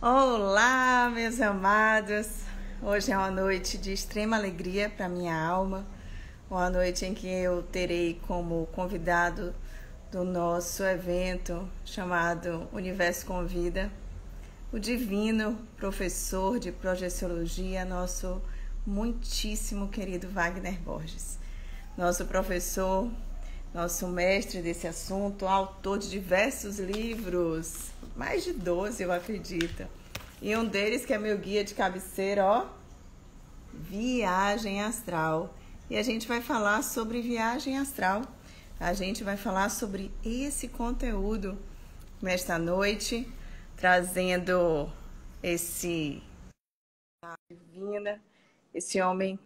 Olá, meus amados! Hoje é uma noite de extrema alegria para minha alma, uma noite em que eu terei como convidado do nosso evento chamado Universo Convida, o divino professor de projeciologia, nosso muitíssimo querido Wagner Borges. Nosso professor, nosso mestre desse assunto, autor de diversos livros, mais de 12 eu acredito. E um deles que é meu guia de cabeceira, ó, Viagem Astral. E a gente vai falar sobre viagem astral. A gente vai falar sobre esse conteúdo nesta noite, trazendo esse divina, esse homem.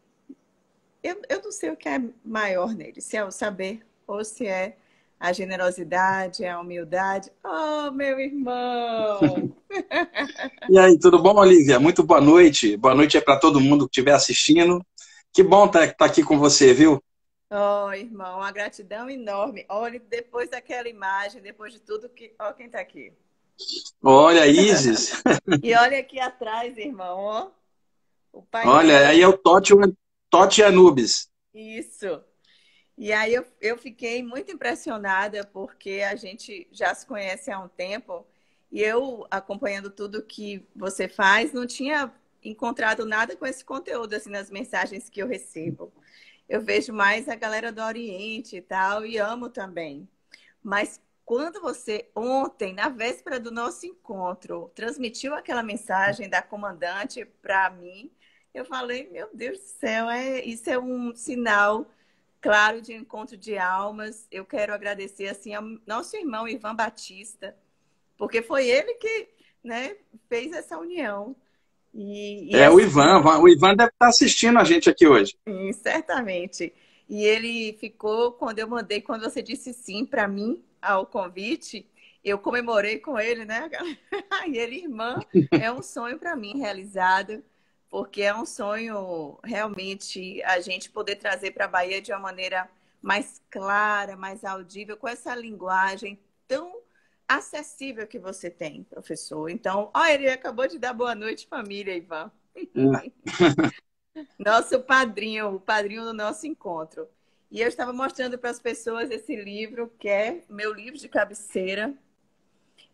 Eu não sei o que é maior nele, se é o saber ou se é a generosidade, a humildade. Oh, meu irmão! E aí, tudo bom, Olivia? Muito boa noite. Boa noite aí para todo mundo que estiver assistindo. Que bom estar aqui com você, viu? Oh, irmão, uma gratidão enorme. Olha, depois daquela imagem, depois de tudo que. Ó, quem tá aqui. Olha, Isis. E olha aqui atrás, irmão, ó, o Olha, painel. aí é o Totti Anubis. Isso. E aí eu fiquei muito impressionada porque a gente já se conhece há um tempo e eu, acompanhando tudo que você faz, não tinha encontrado nada com esse conteúdo assim nas mensagens que eu recebo. Eu vejo mais a galera do Oriente e tal, e amo também. Mas quando você, ontem, na véspera do nosso encontro, transmitiu aquela mensagem da comandante para mim, eu falei, meu Deus do céu, isso é um sinal claro de encontro de almas. Eu quero agradecer assim ao nosso irmão Ivan Batista, porque foi ele que, né, fez essa união. E É assim, o Ivan deve estar assistindo a gente aqui hoje. sim, certamente. E ele ficou, quando eu mandei, quando você disse sim para mim ao convite, eu comemorei com ele, né? E ele, irmã, é um sonho para mim realizado, porque é um sonho realmente a gente poder trazer para a Bahia de uma maneira mais clara, mais audível, com essa linguagem tão acessível que você tem, professor. Então, ó, ele acabou de dar boa noite, família, Ivan. Nosso padrinho, o padrinho do nosso encontro. E eu estava mostrando para as pessoas esse livro, que é meu livro de cabeceira.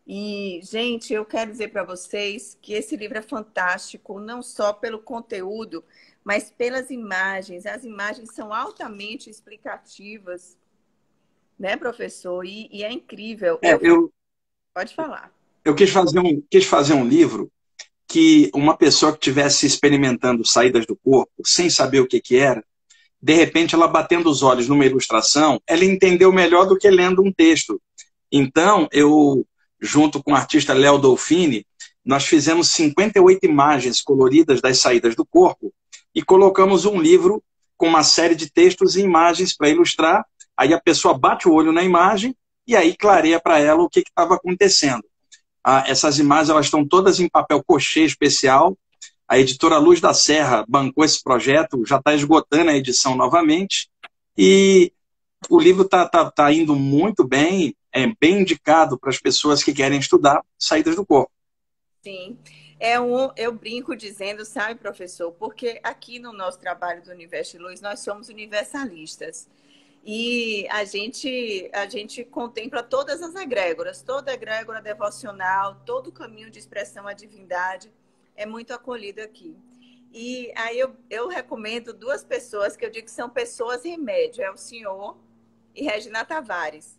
E, gente, eu quero dizer para vocês que esse livro é fantástico, não só pelo conteúdo, mas pelas imagens. As imagens são altamente explicativas, né, professor? E é incrível. É, Pode falar. eu quis fazer um livro que uma pessoa que estivesse experimentando saídas do corpo, sem saber o que era, de repente ela batendo os olhos numa ilustração, ela entendeu melhor do que lendo um texto. Então, eu, junto com o artista Léo Dolfini, nós fizemos 58 imagens coloridas das saídas do corpo e colocamos um livro com uma série de textos e imagens para ilustrar. Aí a pessoa bate o olho na imagem e aí clareia para ela o que estava acontecendo. Essas imagens elas estão todas em papel cochê especial. A editora Luz da Serra bancou esse projeto, já está esgotando a edição novamente. E o livro tá indo muito bem, é bem indicado para as pessoas que querem estudar saídas do corpo. Sim. Eu brinco dizendo, sabe, professor, porque aqui no nosso trabalho do Universo de Luz, nós somos universalistas. E a gente contempla todas as egrégoras, toda egrégora devocional, todo o caminho de expressão à divindade é muito acolhido aqui. E aí eu recomendo duas pessoas que eu digo que são pessoas remédio, é o senhor e Regina Tavares.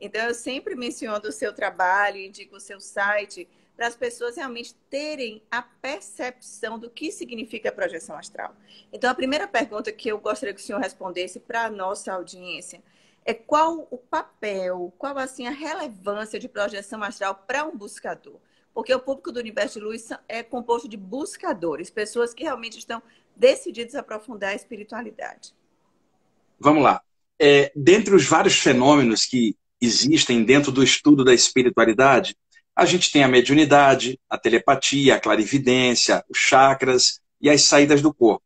Então, eu sempre menciono o seu trabalho, indico o seu site, para as pessoas realmente terem a percepção do que significa a projeção astral. Então, a primeira pergunta que eu gostaria que o senhor respondesse para a nossa audiência é qual o papel, qual assim a relevância de projeção astral para um buscador? Porque o público do Universo de Luz é composto de buscadores, pessoas que realmente estão decididas a aprofundar a espiritualidade. Vamos lá. Dentre os vários fenômenos que existem dentro do estudo da espiritualidade, a gente tem a mediunidade, a telepatia, a clarividência, os chakras e as saídas do corpo.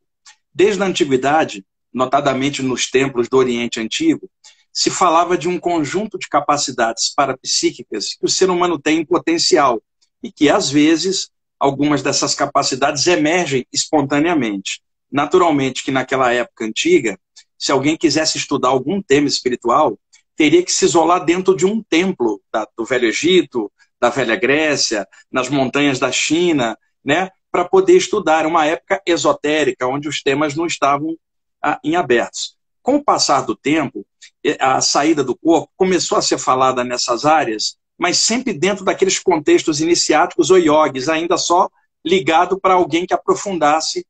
Desde a antiguidade, notadamente nos templos do Oriente Antigo, se falava de um conjunto de capacidades parapsíquicas que o ser humano tem em potencial e que, às vezes, algumas dessas capacidades emergem espontaneamente. Naturalmente que naquela época antiga, se alguém quisesse estudar algum tema espiritual, teria que se isolar dentro de um templo do Velho Egito, da Velha Grécia, nas montanhas da China, né, para poder estudar. Uma época esotérica, onde os temas não estavam em abertos. Com o passar do tempo, a saída do corpo começou a ser falada nessas áreas, mas sempre dentro daqueles contextos iniciáticos ou iogues, ainda só ligado para alguém que aprofundasse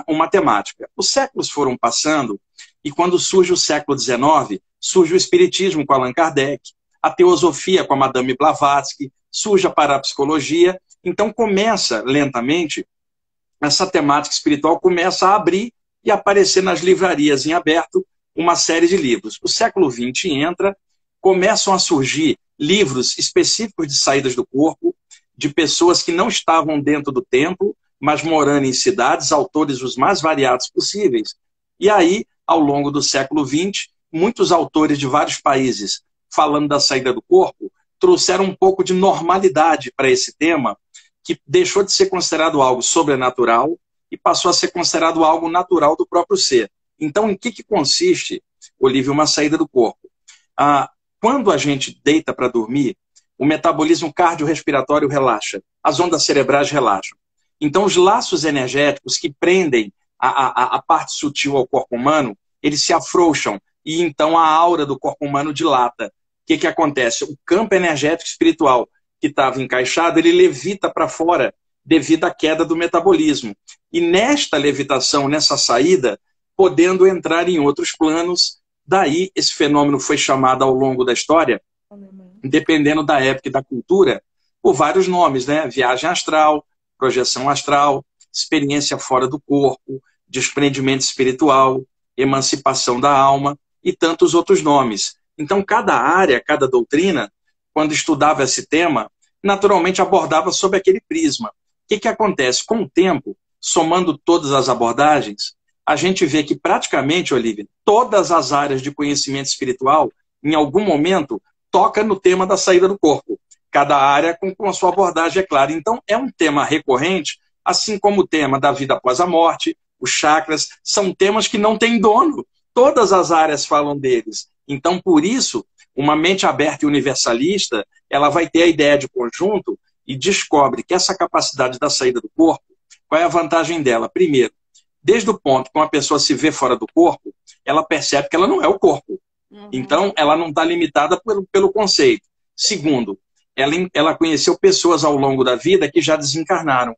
uma temática. Os séculos foram passando e quando surge o século XIX, surge o Espiritismo com Allan Kardec, a Teosofia com a Madame Blavatsky, surge a Parapsicologia. Então começa lentamente, essa temática espiritual começa a abrir e aparecer nas livrarias em aberto uma série de livros. O século XX entra, começam a surgir livros específicos de saídas do corpo, de pessoas que não estavam dentro do templo, mas morando em cidades, autores os mais variados possíveis. E aí, ao longo do século XX, muitos autores de vários países, falando da saída do corpo, trouxeram um pouco de normalidade para esse tema, que deixou de ser considerado algo sobrenatural e passou a ser considerado algo natural do próprio ser. Então, em que consiste, Olívio, uma saída do corpo? Quando a gente deita para dormir, o metabolismo cardiorrespiratório relaxa, as ondas cerebrais relaxam. Então, os laços energéticos que prendem a parte sutil ao corpo humano, eles se afrouxam e então a aura do corpo humano dilata. O que acontece? O campo energético espiritual que estava encaixado, ele levita para fora devido à queda do metabolismo. E nesta levitação, nessa saída, podendo entrar em outros planos, daí esse fenômeno foi chamado ao longo da história, dependendo da época e da cultura, por vários nomes, né? Viagem astral, projeção astral, experiência fora do corpo, desprendimento espiritual, emancipação da alma e tantos outros nomes. Então, cada área, cada doutrina, quando estudava esse tema, naturalmente abordava sob aquele prisma. O que acontece? Com o tempo, somando todas as abordagens, a gente vê que praticamente, Olívia, todas as áreas de conhecimento espiritual, em algum momento, toca no tema da saída do corpo. Cada área com a sua abordagem, é claro. Então, é um tema recorrente, assim como o tema da vida após a morte, os chakras, são temas que não têm dono. Todas as áreas falam deles. Então, por isso, uma mente aberta e universalista, ela vai ter a ideia de conjunto e descobre que essa capacidade da saída do corpo, qual é a vantagem dela? Primeiro, desde o ponto que uma pessoa se vê fora do corpo, ela percebe que ela não é o corpo. Então, ela não está limitada pelo conceito. Segundo, ela conheceu pessoas ao longo da vida que já desencarnaram.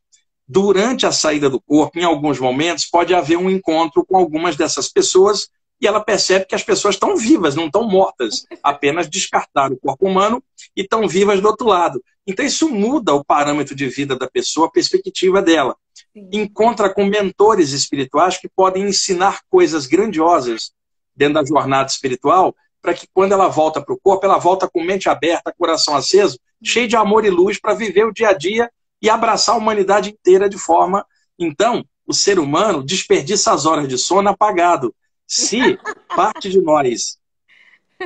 Durante a saída do corpo, em alguns momentos, pode haver um encontro com algumas dessas pessoas e ela percebe que as pessoas estão vivas, não estão mortas. Apenas descartaram o corpo humano e estão vivas do outro lado. Então, isso muda o parâmetro de vida da pessoa, a perspectiva dela. Sim. Encontra com mentores espirituais que podem ensinar coisas grandiosas dentro da jornada espiritual, para que quando ela volta para o corpo, ela volta com mente aberta, coração aceso, cheio de amor e luz para viver o dia a dia e abraçar a humanidade inteira de forma... Então, o ser humano desperdiça as horas de sono apagado. Se parte de nós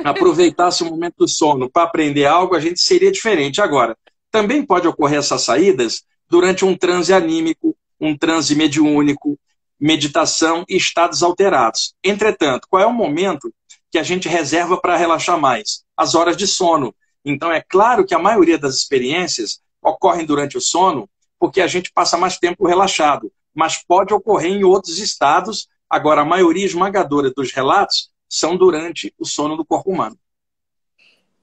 aproveitasse o momento do sono para aprender algo, a gente seria diferente. Agora, também pode ocorrer essas saídas durante um transe anímico, um transe mediúnico, meditação e estados alterados. Entretanto, qual é o momento que a gente reserva para relaxar mais? As horas de sono. Então, é claro que a maioria das experiências ocorrem durante o sono, porque a gente passa mais tempo relaxado, mas pode ocorrer em outros estados. Agora, a maioria esmagadora dos relatos são durante o sono do corpo humano.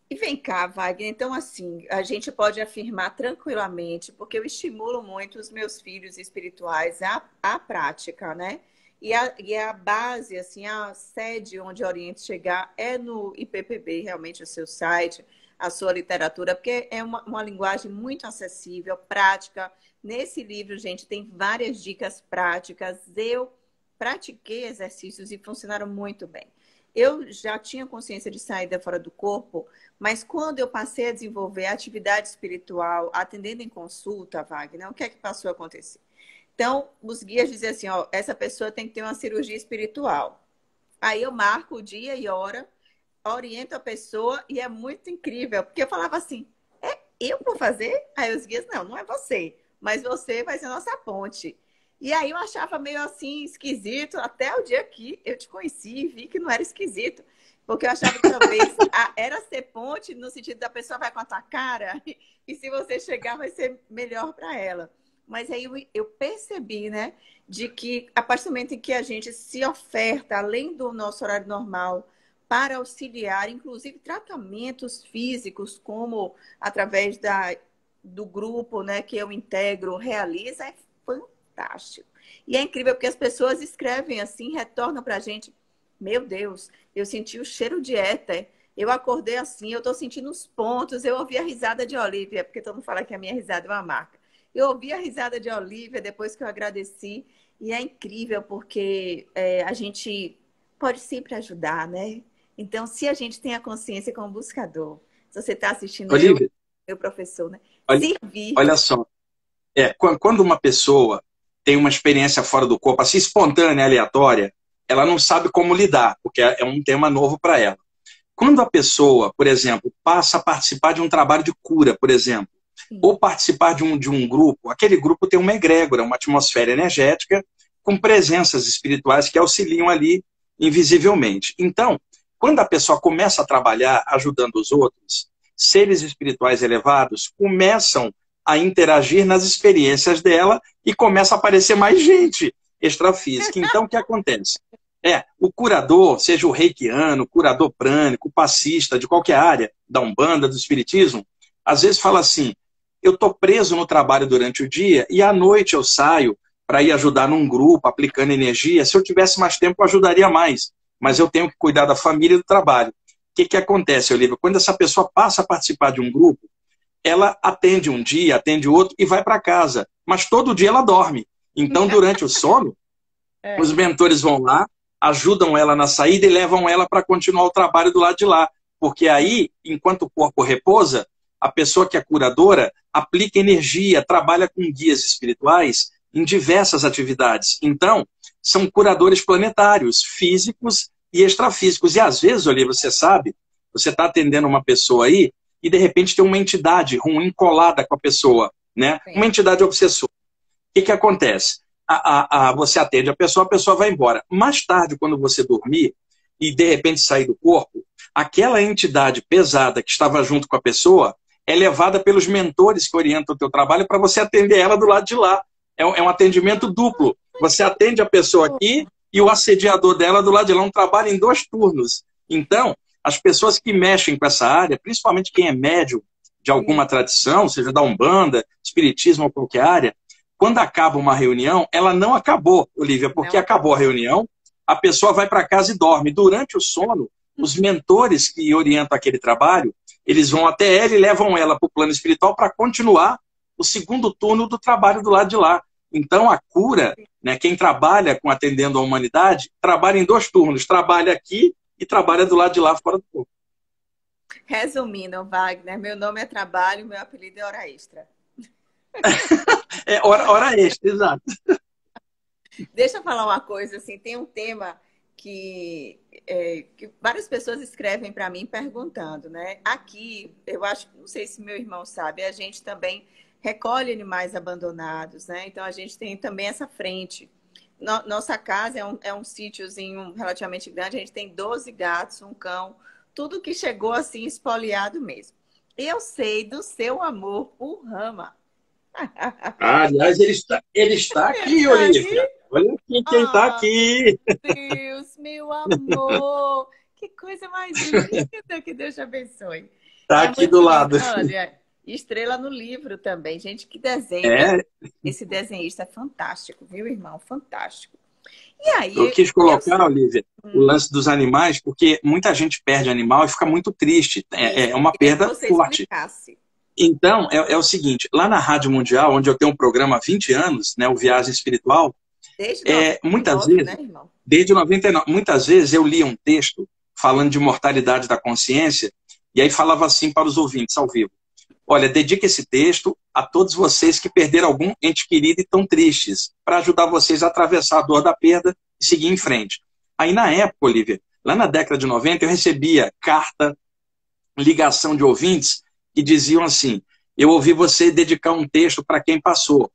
E vem cá, Wagner, então assim, a gente pode afirmar tranquilamente, porque eu estimulo muito os meus filhos espirituais à prática, né? E a base, assim, a sede onde oriento chegar é no IPPB, realmente o seu site, a sua literatura, porque é uma linguagem muito acessível, prática. Nesse livro, gente, tem várias dicas práticas. Eu pratiquei exercícios e funcionaram muito bem. Eu já tinha consciência de saída fora do corpo, mas quando eu passei a desenvolver a atividade espiritual, atendendo em consulta, Wagner, o que é que passou a acontecer? Então, os guias diziam assim, ó, essa pessoa tem que ter uma cirurgia espiritual. Aí eu marco o dia e hora, oriento a pessoa e é muito incrível, porque eu falava assim, eu vou fazer? Aí os guias, não é você. mas você vai ser a nossa ponte. E aí eu achava meio assim esquisito, até o dia que eu te conheci e vi que não era esquisito. Porque eu achava que talvez era ser ponte no sentido da pessoa vai com a tua cara e se você chegar vai ser melhor para ela. Mas aí eu percebi, né, de que a partir do momento em que a gente se oferta, além do nosso horário normal, para auxiliar, inclusive tratamentos físicos, como através do grupo, né, que eu integro, realiza, é fantástico. E é incrível porque as pessoas escrevem assim, retornam para a gente, meu Deus, eu senti o cheiro de éter, eu acordei assim, eu estou sentindo os pontos, eu ouvi a risada de Olivia, porque todo mundo fala que a minha risada é uma marca. Eu ouvi a risada de Olivia depois que eu agradeci, e é incrível porque a gente pode sempre ajudar, né? Então, se a gente tem a consciência como buscador, se você está assistindo Olivia, meu professor, né? olha, Servir. olha só, quando uma pessoa tem uma experiência fora do corpo, assim, espontânea, aleatória, ela não sabe como lidar, porque é um tema novo para ela. Quando a pessoa, por exemplo, passa a participar de um trabalho de cura, por exemplo, Sim. ou participar de um grupo, aquele grupo tem uma egrégora, uma atmosfera energética com presenças espirituais que auxiliam ali invisivelmente. Então, quando a pessoa começa a trabalhar ajudando os outros, seres espirituais elevados começam a interagir nas experiências dela e começa a aparecer mais gente extrafísica. Então, o que acontece? O curador, seja o reikiano, o curador prânico, o passista, de qualquer área, da Umbanda, do Espiritismo, às vezes fala assim, eu estou preso no trabalho durante o dia e à noite eu saio para ir ajudar num grupo, aplicando energia. Se eu tivesse mais tempo, eu ajudaria mais. Mas eu tenho que cuidar da família e do trabalho. O que acontece, Olivia? Quando essa pessoa passa a participar de um grupo, ela atende um dia, atende outro e vai para casa. Mas todo dia ela dorme. Então, durante o sono, os mentores vão lá, ajudam ela na saída e levam ela para continuar o trabalho do lado de lá. Porque aí, enquanto o corpo repousa, a pessoa que é curadora aplica energia, trabalha com guias espirituais em diversas atividades. Então, são curadores planetários, físicos e extrafísicos. E às vezes, Olivia, você sabe, você está atendendo uma pessoa aí e de repente tem uma entidade ruim colada com a pessoa, né? Uma entidade obsessora. O que acontece? Você atende a pessoa vai embora. Mais tarde, quando você dormir e de repente sair do corpo, aquela entidade pesada que estava junto com a pessoa é levada pelos mentores que orientam o teu trabalho para você atender ela do lado de lá. É um atendimento duplo. Você atende a pessoa aqui e o assediador dela do lado de lá. Um trabalho em 2 turnos. Então, as pessoas que mexem com essa área, principalmente quem é médium de alguma tradição, seja da Umbanda, Espiritismo ou qualquer área, quando acaba uma reunião, ela não acabou, Olivia, porque acabou a reunião, a pessoa vai para casa e dorme. Durante o sono, os mentores que orientam aquele trabalho, eles vão até ela e levam ela para o plano espiritual para continuar o segundo turno do trabalho do lado de lá. Então, a cura, né, quem trabalha com atendendo a humanidade, trabalha em 2 turnos. Trabalha aqui e trabalha do lado de lá, fora do corpo. Resumindo, Wagner, meu nome é Trabalho, meu apelido é Hora Extra. Hora extra, exato. Deixa eu falar uma coisa, assim, tem um tema que várias pessoas escrevem para mim perguntando, né? Aqui, eu acho, não sei se meu irmão sabe, a gente também recolhe animais abandonados, né? Então a gente tem também essa frente. Nossa casa é um sítiozinho relativamente grande, a gente tem 12 gatos, um cão, tudo que chegou assim espoliado mesmo. Eu sei do seu amor por Rama. Aliás, ele está aqui, Olivia. Olha aqui quem está aqui. Deus, meu amor. Que coisa mais linda, que Deus te abençoe. Está aqui do lado. Olha, estrela no livro também. Gente, que desenho. Esse desenhista é fantástico, viu, irmão? Fantástico. E aí, eu quis colocar, Olivia, o lance dos animais, porque muita gente perde animal e fica muito triste. É uma perda forte. Explicasse. Então, é o seguinte, lá na Rádio Mundial, onde eu tenho um programa há 20 anos, né, o Viagem Espiritual, desde 99, muitas vezes, né, irmão? Desde 99, muitas vezes eu lia um texto falando de mortalidade da consciência, e aí falava assim para os ouvintes ao vivo, olha, dedique esse texto a todos vocês que perderam algum ente querido e estão tristes, para ajudar vocês a atravessar a dor da perda e seguir em frente. Aí na época, Olivia, lá na década de 90, eu recebia carta, ligação de ouvintes, que diziam assim, eu ouvi você dedicar um texto para quem passou.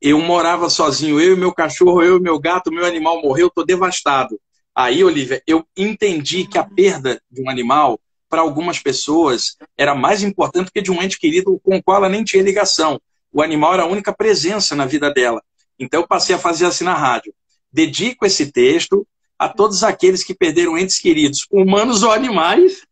Eu morava sozinho, eu e meu cachorro, eu e meu gato, meu animal morreu, estou devastado. Aí, Olivia, eu entendi que a perda de um animal, para algumas pessoas, era mais importante que de um ente querido com o qual ela nem tinha ligação. O animal era a única presença na vida dela. Então, eu passei a fazer assim na rádio. Dedico esse texto a todos aqueles que perderam entes queridos, humanos ou animais,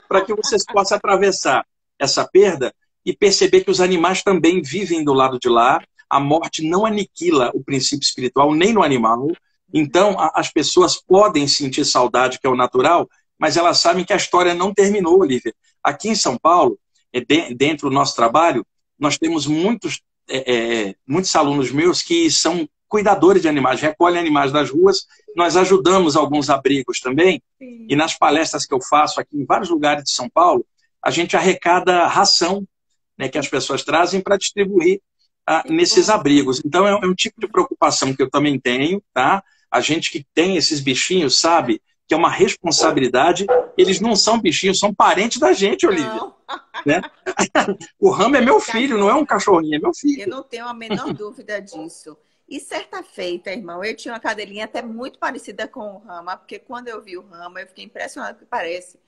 para que vocês possam atravessar essa perda e perceber que os animais também vivem do lado de lá. A morte não aniquila o princípio espiritual nem no animal. Então, as pessoas podem sentir saudade, que é o natural, mas elas sabem que a história não terminou, Olivia. Aqui em São Paulo, dentro do nosso trabalho, nós temos muitos alunos meus que são cuidadores de animais, recolhem animais das ruas. Nós ajudamos alguns abrigos também. Sim. E nas palestras que eu faço aqui em vários lugares de São Paulo, a gente arrecada ração, né, que as pessoas trazem para distribuir nesses abrigos. Então, é um tipo de preocupação que eu também tenho, tá? A gente que tem esses bichinhos sabe que é uma responsabilidade. Eles não são bichinhos, são parentes da gente, Olivia. Né? O Ramo é meu filho, não é um cachorrinho, é meu filho. Eu não tenho a menor dúvida disso. E certa feita, irmão, eu tinha uma cadelinha até muito parecida com o Rama, porque quando eu vi o Rama, eu fiquei impressionada, porque parece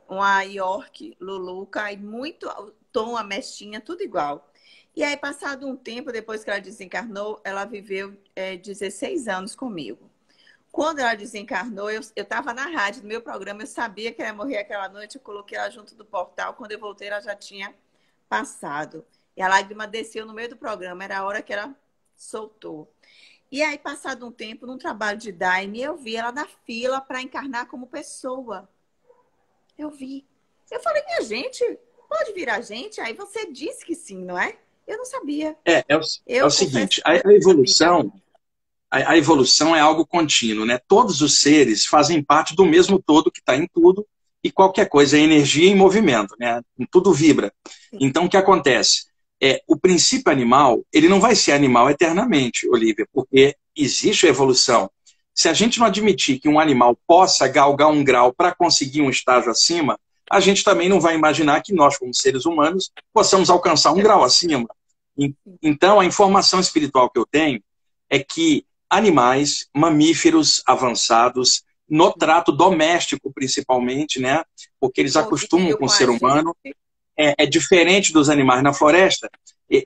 uma York, Luluca, e muito tom, a mechinha, tudo igual. E aí, passado um tempo, depois que ela desencarnou, ela viveu 16 anos comigo. Quando ela desencarnou, eu estava na rádio, no meu programa, eu sabia que ela ia morrer aquela noite, eu coloquei ela junto do portal. Quando eu voltei, ela já tinha passado. E a lágrima desceu no meio do programa, era a hora que ela soltou. E aí, passado um tempo, num trabalho de Daime, eu vi ela na fila para encarnar como pessoa. Eu vi. Eu falei, minha gente, pode vir a gente? Aí você disse que sim, não é? Eu não sabia. É o seguinte, a evolução... A evolução é algo contínuo, né? Todos os seres fazem parte do mesmo todo que está em tudo, e qualquer coisa é energia em movimento, né? Tudo vibra. Então, o que acontece? O princípio animal, ele não vai ser animal eternamente, Olivia, porque existe a evolução. Se a gente não admitir que um animal possa galgar um grau para conseguir um estágio acima, a gente também não vai imaginar que nós, como seres humanos, possamos alcançar um grau acima. Então, a informação espiritual que eu tenho é que animais, mamíferos avançados, no trato doméstico principalmente, né? Porque eles acostumam com o ser humano, é diferente dos animais na floresta.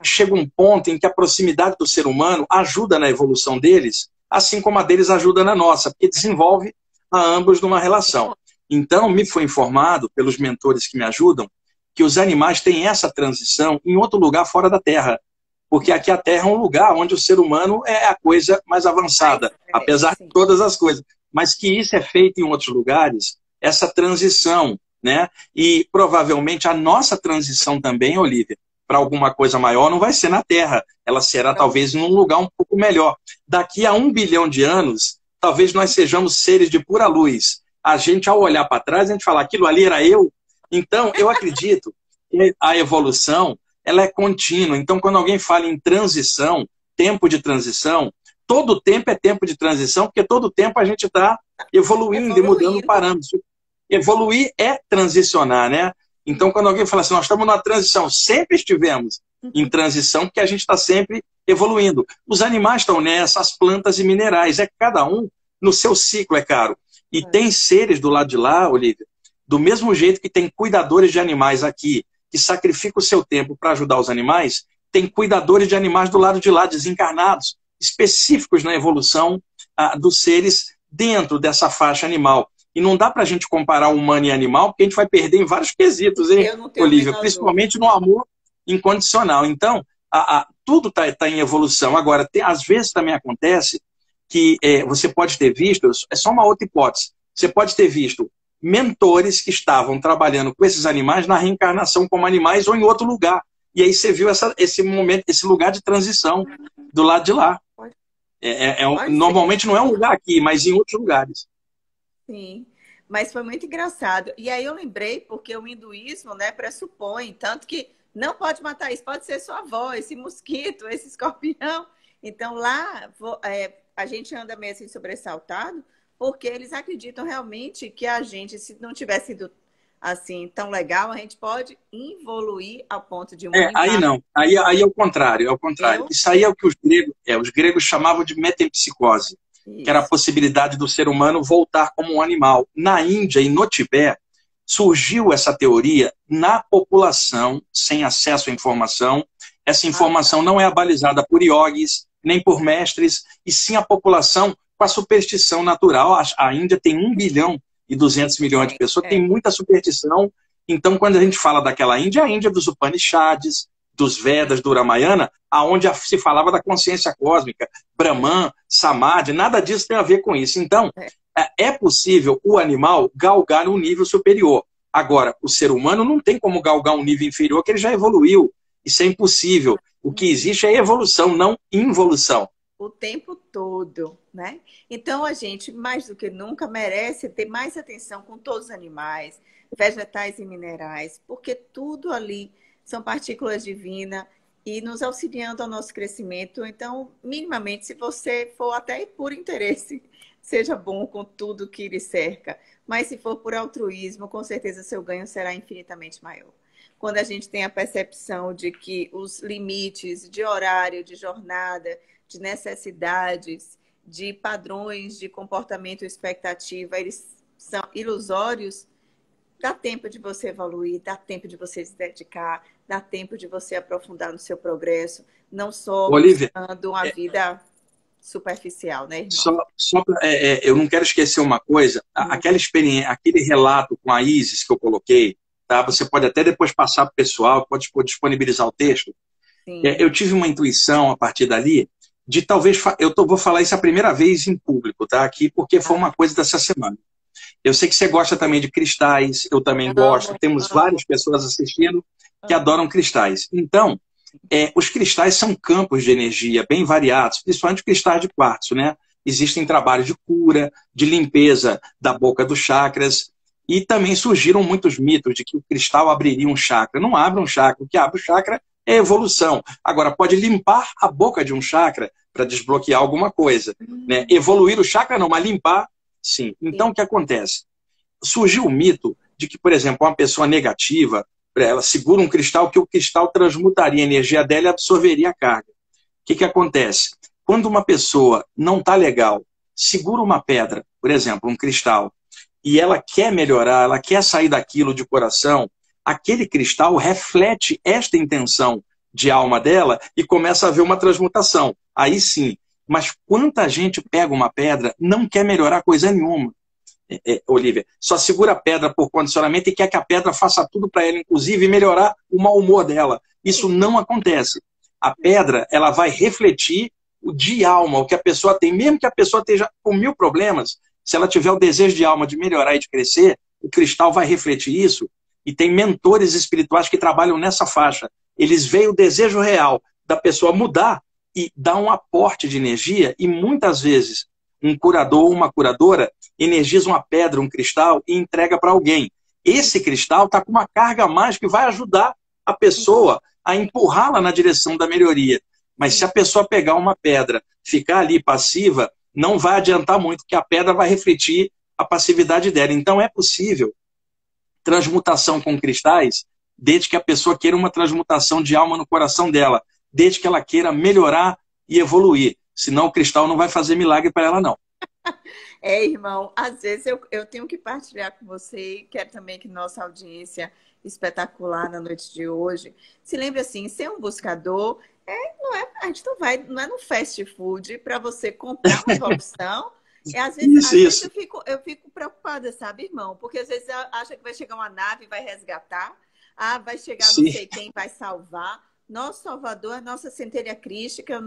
Chega um ponto em que a proximidade do ser humano ajuda na evolução deles, assim como a deles ajuda na nossa, porque desenvolve a ambos numa relação. Então, me foi informado pelos mentores que me ajudam que os animais têm essa transição em outro lugar fora da Terra. Porque aqui a Terra é um lugar onde o ser humano é a coisa mais avançada, apesar de todas as coisas. Mas que isso é feito em outros lugares, essa transição, né? E provavelmente a nossa transição também, Olivia, para alguma coisa maior, não vai ser na Terra. Ela será talvez em um lugar um pouco melhor. Daqui a 1 bilhão de anos, talvez nós sejamos seres de pura luz. A gente, ao olhar para trás, a gente fala, aquilo ali era eu. Então, eu acredito que a evolução ela é contínua. Então, quando alguém fala em transição, tempo de transição, todo tempo é tempo de transição, porque todo tempo a gente está evoluindo e mudando parâmetros. Evoluir é transicionar, né? Então, quando alguém fala assim, nós estamos na transição, sempre estivemos em transição, porque a gente está sempre evoluindo. Os animais estão nessa, as plantas e minerais, cada um no seu ciclo, é caro. E tem seres do lado de lá, Olivia, do mesmo jeito que tem cuidadores de animais aqui, que sacrifica o seu tempo para ajudar os animais, tem cuidadores de animais do lado de lá, desencarnados, específicos na evolução dos seres dentro dessa faixa animal. E não dá para a gente comparar humano e animal, porque a gente vai perder em vários quesitos, hein, Olivia? Principalmente no amor incondicional. Então, tudo tá em evolução. Agora, às vezes também acontece que você pode ter visto, é só uma outra hipótese, você pode ter visto mentores que estavam trabalhando com esses animais na reencarnação como animais ou em outro lugar. E aí você viu esse momento, esse lugar de transição do lado de lá. Normalmente não é um lugar aqui, mas em outros lugares. Sim, mas foi muito engraçado. E aí eu lembrei, porque o hinduísmo, né, pressupõe, tanto que não pode matar isso, pode ser sua avó, esse mosquito, esse escorpião. Então lá a gente anda meio assim sobressaltado, porque eles acreditam realmente que a gente, se não tivesse sido assim tão legal, a gente pode evoluir ao ponto de um Aí animal. não. Aí é o contrário, é o contrário. Eu, Isso aí é o que os gregos chamavam de metempsicose, que era a isso. possibilidade do ser humano voltar como um animal. Na Índia e no Tibete, surgiu essa teoria na população sem acesso à informação. Essa Ah, tá. informação não é abalizada por iogues, nem por mestres, e sim a população com a superstição natural. A Índia tem 1,2 bilhão de pessoas, tem É. muita superstição. Então, quando a gente fala daquela Índia, é a Índia dos Upanishads, dos Vedas, do Ramayana, aonde se falava da consciência cósmica, Brahman, Samadhi, nada disso tem a ver com isso. Então, É. é possível o animal galgar um nível superior. Agora, o ser humano não tem como galgar um nível inferior, que ele já evoluiu. Isso é impossível. O que existe é evolução, não involução. O tempo todo, né? Então a gente, mais do que nunca, merece ter mais atenção com todos os animais, vegetais e minerais, porque tudo ali são partículas divinas e nos auxiliando ao nosso crescimento. Então, minimamente, se você for até por interesse, seja bom com tudo que lhe cerca. Mas se for por altruísmo, com certeza seu ganho será infinitamente maior. Quando a gente tem a percepção de que os limites de horário, de jornada, de necessidades, de padrões de comportamento e expectativa, eles são ilusórios, dá tempo de você evoluir, dá tempo de você se dedicar, dá tempo de você aprofundar no seu progresso, não só Olivia, buscando uma vida superficial, né, irmão? eu não quero esquecer uma coisa. Hum, Aquela experiência, aquele relato com a Isis que eu coloquei, tá? Você pode até depois passar para o pessoal, pode disponibilizar o texto. sim. Eu tive uma intuição a partir dali de talvez vou falar isso a primeira vez em público, tá? Aqui porque foi Ah, uma coisa dessa semana. Eu sei que você gosta também de cristais, eu também gosto. amo, Temos amo, várias pessoas assistindo que amo. adoram cristais. Então, os cristais são campos de energia bem variados, principalmente cristais de quartzo, né? Existem trabalhos de cura, de limpeza da boca dos chakras, e também surgiram muitos mitos de que o cristal abriria um chakra. Não abre um chakra, o que abre o chakra é evolução. Agora, pode limpar a boca de um chakra para desbloquear alguma coisa. Né? Hum, Evoluir o chakra não, mas limpar, sim. Então, sim, o que acontece? Surgiu o mito de que, por exemplo, uma pessoa negativa, ela segura um cristal, que o cristal transmutaria a energia dela e absorveria a carga. O que acontece? Quando uma pessoa não está legal, segura uma pedra, por exemplo, um cristal, e ela quer melhorar, ela quer sair daquilo de coração, aquele cristal reflete esta intenção de alma dela e começa a haver uma transmutação. Aí sim. Mas quanta gente pega uma pedra, não quer melhorar coisa nenhuma. Olivia, só segura a pedra por condicionamento e quer que a pedra faça tudo para ela, inclusive melhorar o mau humor dela. Isso sim, não acontece. A pedra, ela vai refletir o de alma, o que a pessoa tem, mesmo que a pessoa esteja com 1000 problemas, se ela tiver o desejo de alma de melhorar e de crescer, o cristal vai refletir isso. E tem mentores espirituais que trabalham nessa faixa. Eles veem o desejo real da pessoa mudar e dar um aporte de energia, e muitas vezes um curador ou uma curadora energiza uma pedra, um cristal e entrega para alguém. Esse cristal está com uma carga a mais que vai ajudar a pessoa a sim, empurrá-la na direção da melhoria. Mas se sim. a pessoa pegar uma pedra, ficar ali passiva, não vai adiantar muito, porque a pedra vai refletir a passividade dela. Então é possível transmutação com cristais, desde que a pessoa queira uma transmutação de alma no coração dela, desde que ela queira melhorar e evoluir. Senão o cristal não vai fazer milagre para ela, não. É, irmão, às vezes eu tenho que partilhar com você e quero também que nossa audiência espetacular na noite de hoje se lembre assim, ser um buscador não é, a gente não vai, não é no fast food para você comprar uma evolução. Isso, Às vezes isso. eu fico preocupada, sabe, irmão? Porque às vezes acha que vai chegar uma nave e vai resgatar, vai chegar não Sim. sei quem vai salvar. Nosso Salvador é nossa centelha crística, é o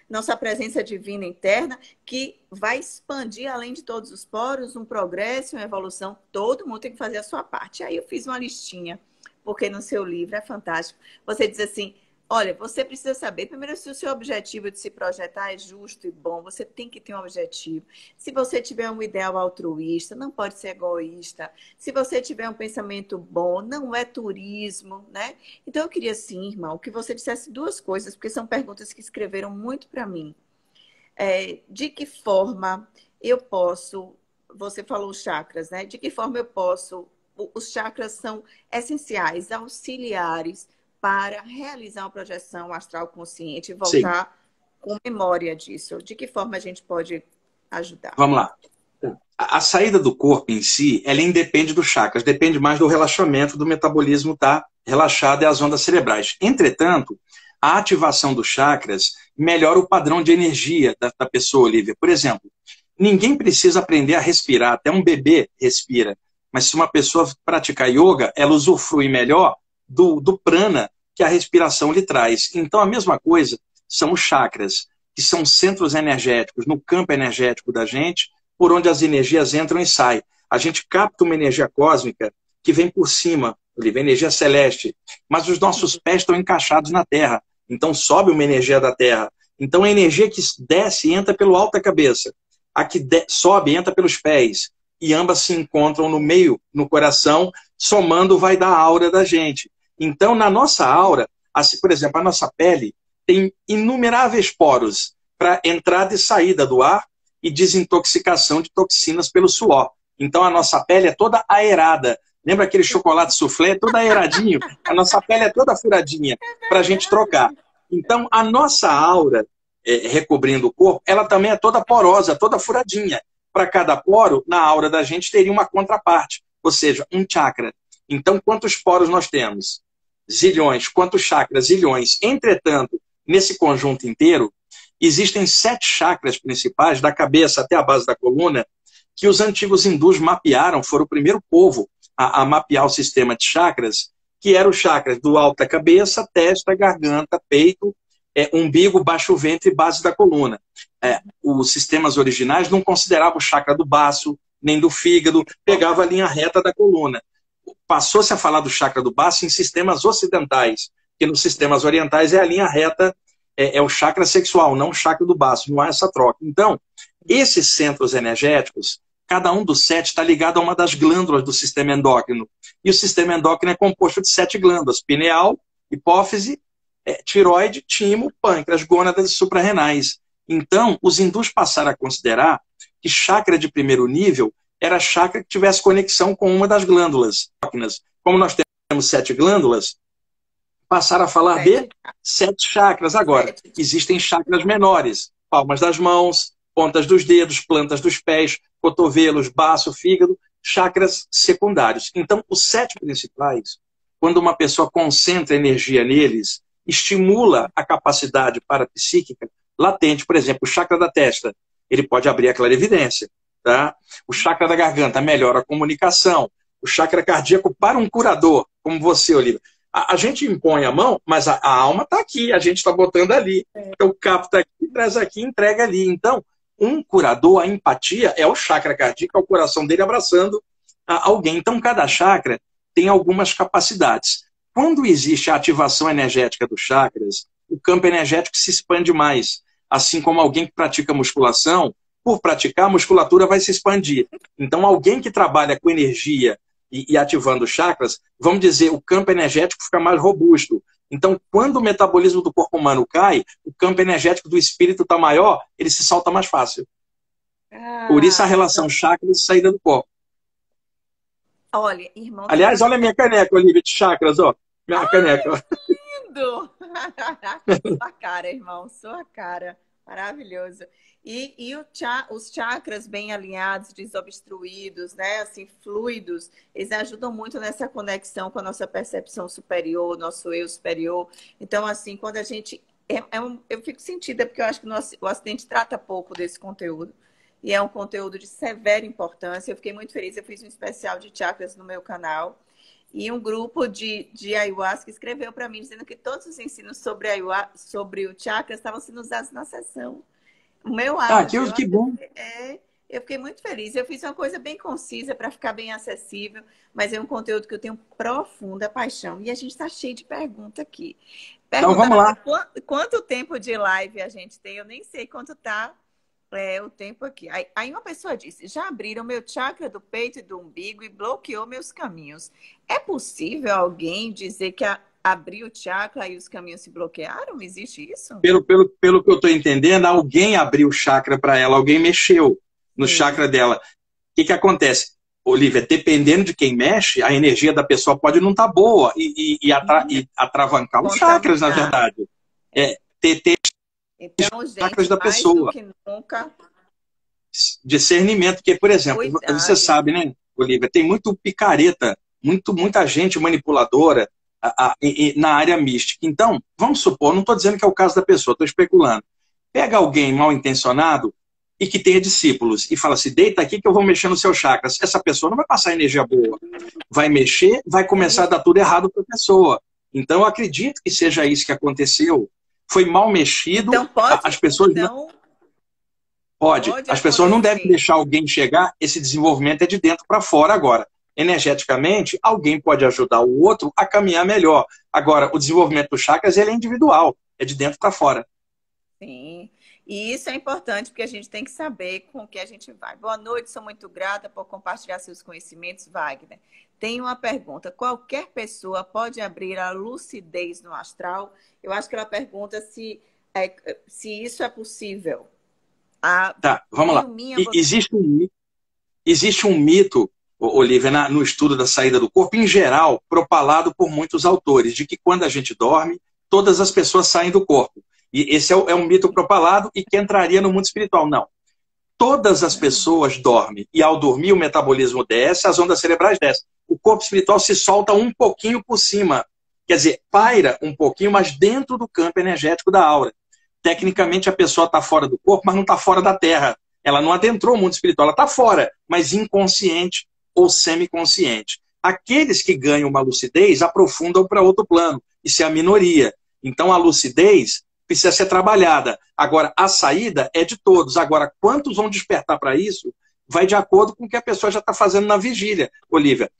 nossa presença divina interna, que vai expandir além de todos os poros, um progresso, uma evolução. Todo mundo tem que fazer a sua parte. Aí eu fiz uma listinha, porque no seu livro é fantástico. Você diz assim: olha, você precisa saber, primeiro, se o seu objetivo de se projetar é justo e bom, você tem que ter um objetivo. Se você tiver um ideal altruísta, não pode ser egoísta. Se você tiver um pensamento bom, não é turismo, né? Então, eu queria, sim, irmão, que você dissesse duas coisas, porque são perguntas que escreveram muito para mim. De que forma eu posso, você falou chakras, né? De que forma eu posso os chakras são essenciais, auxiliares para realizar uma projeção astral consciente e Sim. voltar com memória disso. De que forma a gente pode ajudar? Vamos lá. A saída do corpo em si, ela independe dos chakras, depende mais do relaxamento, do metabolismo estar relaxado e as ondas cerebrais. Entretanto, a ativação dos chakras melhora o padrão de energia da pessoa, Olivia. Por exemplo, ninguém precisa aprender a respirar, até um bebê respira. Mas se uma pessoa praticar yoga, ela usufrui melhor do prana que a respiração lhe traz. Então, a mesma coisa são os chakras, que são centros energéticos no campo energético da gente, por onde as energias entram e saem. A gente capta uma energia cósmica que vem por cima, Olivia, energia celeste, mas os nossos pés estão encaixados na Terra, então sobe uma energia da Terra. Então a energia que desce entra pelo alto da cabeça, a que sobe entra pelos pés, e ambas se encontram no meio, no coração, somando vai dar a aura da gente. Então na nossa aura, assim, por exemplo, a nossa pele tem inumeráveis poros para entrada e saída do ar, e desintoxicação de toxinas pelo suor. Então a nossa pele é toda aerada. Lembra aquele chocolate soufflé? Todo aeradinho. A nossa pele é toda furadinha para a gente trocar. Então a nossa aura, recobrindo o corpo, ela também é toda porosa, toda furadinha. Para cada poro, na aura da gente teria uma contraparte, ou seja, um chakra. Então quantos poros nós temos? Zilhões. Quantos chakras? Zilhões. Entretanto, nesse conjunto inteiro, existem 7 chakras principais, da cabeça até a base da coluna, que os antigos hindus mapearam, foram o primeiro povo a mapear o sistema de chakras, que eram os chakras do alto da cabeça, testa, garganta, peito, umbigo, baixo ventre e base da coluna. Os sistemas originais não consideravam o chakra do baço, nem do fígado, pegava a linha reta da coluna. Passou-se a falar do chakra do baço em sistemas ocidentais, que nos sistemas orientais é a linha reta, é o chakra sexual, não o chakra do baço, não há essa troca. Então, esses centros energéticos, cada um dos 7 está ligado a uma das glândulas do sistema endócrino. E o sistema endócrino é composto de 7 glândulas: pineal, hipófise, tiroide, timo, pâncreas, gônadas e suprarrenais. Então, os hindus passaram a considerar que chakra de primeiro nível era chakra que tivesse conexão com uma das glândulas. Como nós temos 7 glândulas, passaram a falar de 7 chakras. Agora, existem chakras menores: palmas das mãos, pontas dos dedos, plantas dos pés, cotovelos, baço, fígado, chakras secundários. Então, os 7 principais, quando uma pessoa concentra energia neles, estimula a capacidade parapsíquica latente. Por exemplo, o chakra da testa, ele pode abrir a clarividência. Tá? O chakra da garganta melhora a comunicação. O chakra cardíaco, para um curador, como você, Olivia, a gente impõe a mão, mas a alma está aqui, a gente está botando ali. Então, capta aqui, traz aqui, entrega ali. Então, um curador, a empatia, é o chakra cardíaco, é o coração dele abraçando alguém. Então, cada chakra tem algumas capacidades. Quando existe a ativação energética dos chakras, o campo energético se expande mais. Assim como alguém que pratica musculação, por praticar, a musculatura vai se expandir. Então, alguém que trabalha com energia e ativando chakras, vamos dizer, o campo energético fica mais robusto. Então, quando o metabolismo do corpo humano cai, o campo energético do espírito está maior, ele se solta mais fácil. Por isso a relação chakras e saída do corpo. Olha, irmão... Aliás, olha a minha caneca, Olivia, de chakras, ó. Minha caneca. Lindo! Sua cara, irmão, sua cara. Maravilhoso. E os chakras bem alinhados, desobstruídos, né? Assim, fluidos, eles ajudam muito nessa conexão com a nossa percepção superior, nosso eu superior. Então, assim, quando a gente... eu fico sentida, porque eu acho que o Ocidente trata pouco desse conteúdo. E é um conteúdo de severa importância. Eu fiquei muito feliz, eu fiz um especial de chakras no meu canal. E um grupo de ayahuasca escreveu para mim, dizendo que todos os ensinos sobre o chakra estavam sendo usados na sessão. O meu áudio, que bom. Eu fiquei muito feliz. Eu fiz uma coisa bem concisa para ficar bem acessível, mas é um conteúdo que eu tenho profunda paixão. E a gente está cheio de perguntas aqui. Então vamos lá. Quanto tempo de live a gente tem? Eu nem sei quanto está o tempo aqui. Aí uma pessoa disse, já abriram meu chakra do peito e do umbigo e bloqueou meus caminhos. É possível alguém dizer que abriu o chakra e os caminhos se bloquearam? Existe isso? Pelo que eu estou entendendo, alguém abriu o chakra para ela, alguém mexeu no chakra dela. O que acontece? Olivia, dependendo de quem mexe, a energia da pessoa pode não estar boa e atravancar os chakras, na verdade. Ter Então, chakras gente, da mais do pessoa. que nunca, Discernimento, porque, por exemplo, você cuidado. sabe, né, Olivia, tem muito picareta, muita gente manipuladora na área mística. Então, vamos supor, não estou dizendo que é o caso da pessoa, estou especulando. Pega alguém mal intencionado e que tenha discípulos e fala assim, deita aqui que eu vou mexer no seu chakras. Essa pessoa não vai passar energia boa. Vai mexer, vai começar a dar tudo errado para a pessoa. Então, eu acredito que seja isso que aconteceu. Foi mal mexido, Então, as pessoas... Pode. As pessoas não devem deixar alguém chegar, esse desenvolvimento é de dentro para fora agora. Energeticamente, alguém pode ajudar o outro a caminhar melhor. Agora, o desenvolvimento do chakras ele é individual, é de dentro para fora. Sim, e isso é importante porque a gente tem que saber com o que a gente vai. Boa noite, sou muito grata por compartilhar seus conhecimentos, Wagner. Tenho uma pergunta: qualquer pessoa pode abrir a lucidez no astral? Eu acho que ela pergunta se isso é possível. Tá, vamos lá. Existe um mito, Olivia, no estudo da saída do corpo, em geral, propalado por muitos autores, de que quando a gente dorme, todas as pessoas saem do corpo. E esse é um mito propalado e que entraria no mundo espiritual. Não. Todas as pessoas dormem. E ao dormir, o metabolismo desce, as ondas cerebrais descem. O corpo espiritual se solta um pouquinho por cima. Quer dizer, paira um pouquinho, mas dentro do campo energético da aura. Tecnicamente, a pessoa está fora do corpo, mas não está fora da Terra. Ela não adentrou o mundo espiritual, ela está fora, mas inconsciente ou semiconsciente. Aqueles que ganham uma lucidez aprofundam para outro plano. Isso é a minoria. Então, a lucidez precisa ser trabalhada. Agora, a saída é de todos. Agora, quantos vão despertar para isso vai de acordo com o que a pessoa já está fazendo na vigília, Olivia.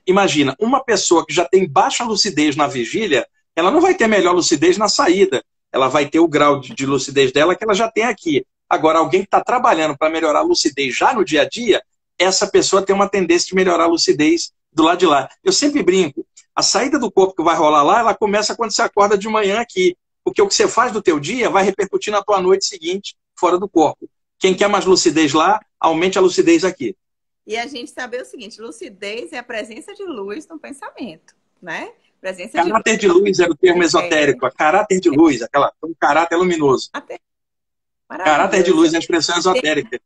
Imagina, uma pessoa que já tem baixa lucidez na vigília, ela não vai ter melhor lucidez na saída. Ela vai ter o grau de lucidez dela que ela já tem aqui. Agora, alguém que está trabalhando para melhorar a lucidez já no dia a dia, essa pessoa tem uma tendência de melhorar a lucidez do lado de lá. Eu sempre brinco, a saída do corpo que vai rolar lá, ela começa quando você acorda de manhã aqui. Porque o que você faz do teu dia vai repercutir na tua noite seguinte, fora do corpo. Quem quer mais lucidez lá, aumente a lucidez aqui. E a gente saber o seguinte, lucidez é a presença de luz no pensamento, né? Caráter de luz era o termo esotérico. Caráter de luz, um caráter luminoso. Caráter de luz é a expressão esotérica.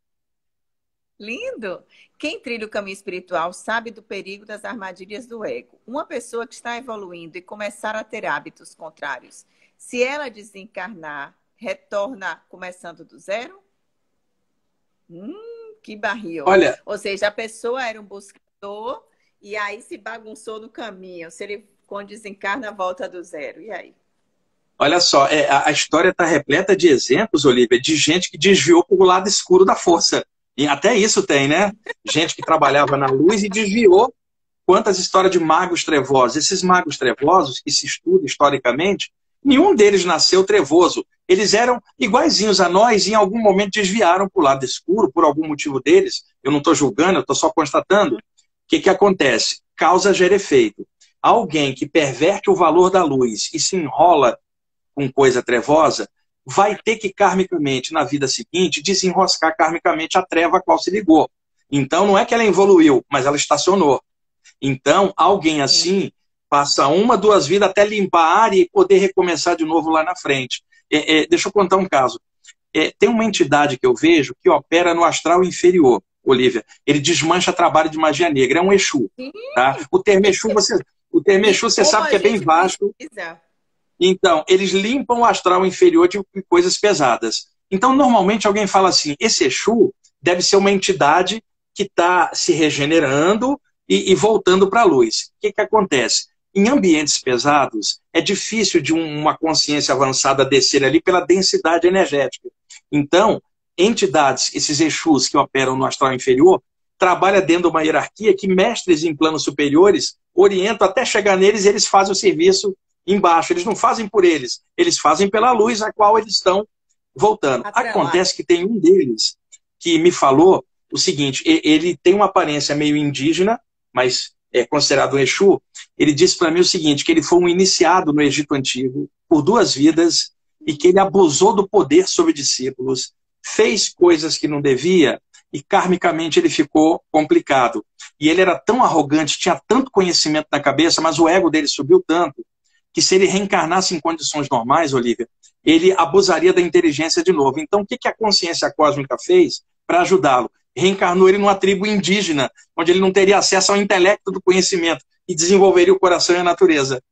Lindo! Quem trilha o caminho espiritual sabe do perigo das armadilhas do ego. Uma pessoa que está evoluindo e começar a ter hábitos contrários, se ela desencarnar, retorna começando do zero? Que barril. Olha, ou seja, a pessoa era um buscador e aí se bagunçou no caminho. Se ele, quando desencarna, volta do zero. E aí? Olha só, a história está repleta de exemplos, Olivia, de gente que desviou para o lado escuro da força. E até isso tem, né? Gente que trabalhava na luz e desviou. Quantas histórias de magos trevosos. Esses magos trevosos, que se estuda historicamente, nenhum deles nasceu trevoso. Eles eram iguaizinhos a nós e em algum momento desviaram para o lado escuro, por algum motivo deles. Eu não estou julgando, eu estou só constatando. O que acontece? Causa gera efeito. Alguém que perverte o valor da luz e se enrola com coisa trevosa, vai ter que karmicamente, na vida seguinte, desenroscar karmicamente a treva a qual se ligou. Então, não é que ela evoluiu, mas ela estacionou. Então, alguém assim passa 1, 2 vidas até limpar a área e poder recomeçar de novo lá na frente. Deixa eu contar um caso. Tem uma entidade que eu vejo que opera no astral inferior, Olivia. Ele desmancha trabalho de magia negra. É um Exu. Tá? O termo Exu, você sabe que é bem vasto. Então, eles limpam o astral inferior de coisas pesadas. Então, normalmente, alguém fala assim, esse Exu deve ser uma entidade que está se regenerando e voltando para a luz. O que acontece? Em ambientes pesados, é difícil de uma consciência avançada descer ali pela densidade energética. Então, entidades, esses Exus que operam no astral inferior, trabalham dentro de uma hierarquia que mestres em planos superiores orientam até chegar neles e eles fazem o serviço embaixo. Eles não fazem por eles, eles fazem pela luz a qual eles estão voltando. Acontece que tem um deles que me falou o seguinte, ele tem uma aparência meio indígena, mas é considerado um Exu. Ele disse para mim o seguinte, que ele foi um iniciado no Egito Antigo por 2 vidas e que ele abusou do poder sobre discípulos, fez coisas que não devia e karmicamente ele ficou complicado. e ele era tão arrogante, tinha tanto conhecimento na cabeça, mas o ego dele subiu tanto, que se ele reencarnasse em condições normais, Olívia, ele abusaria da inteligência de novo. Então, o que a consciência cósmica fez para ajudá-lo? Reencarnou ele numa tribo indígena, onde ele não teria acesso ao intelecto do conhecimento e desenvolveria o coração e a natureza.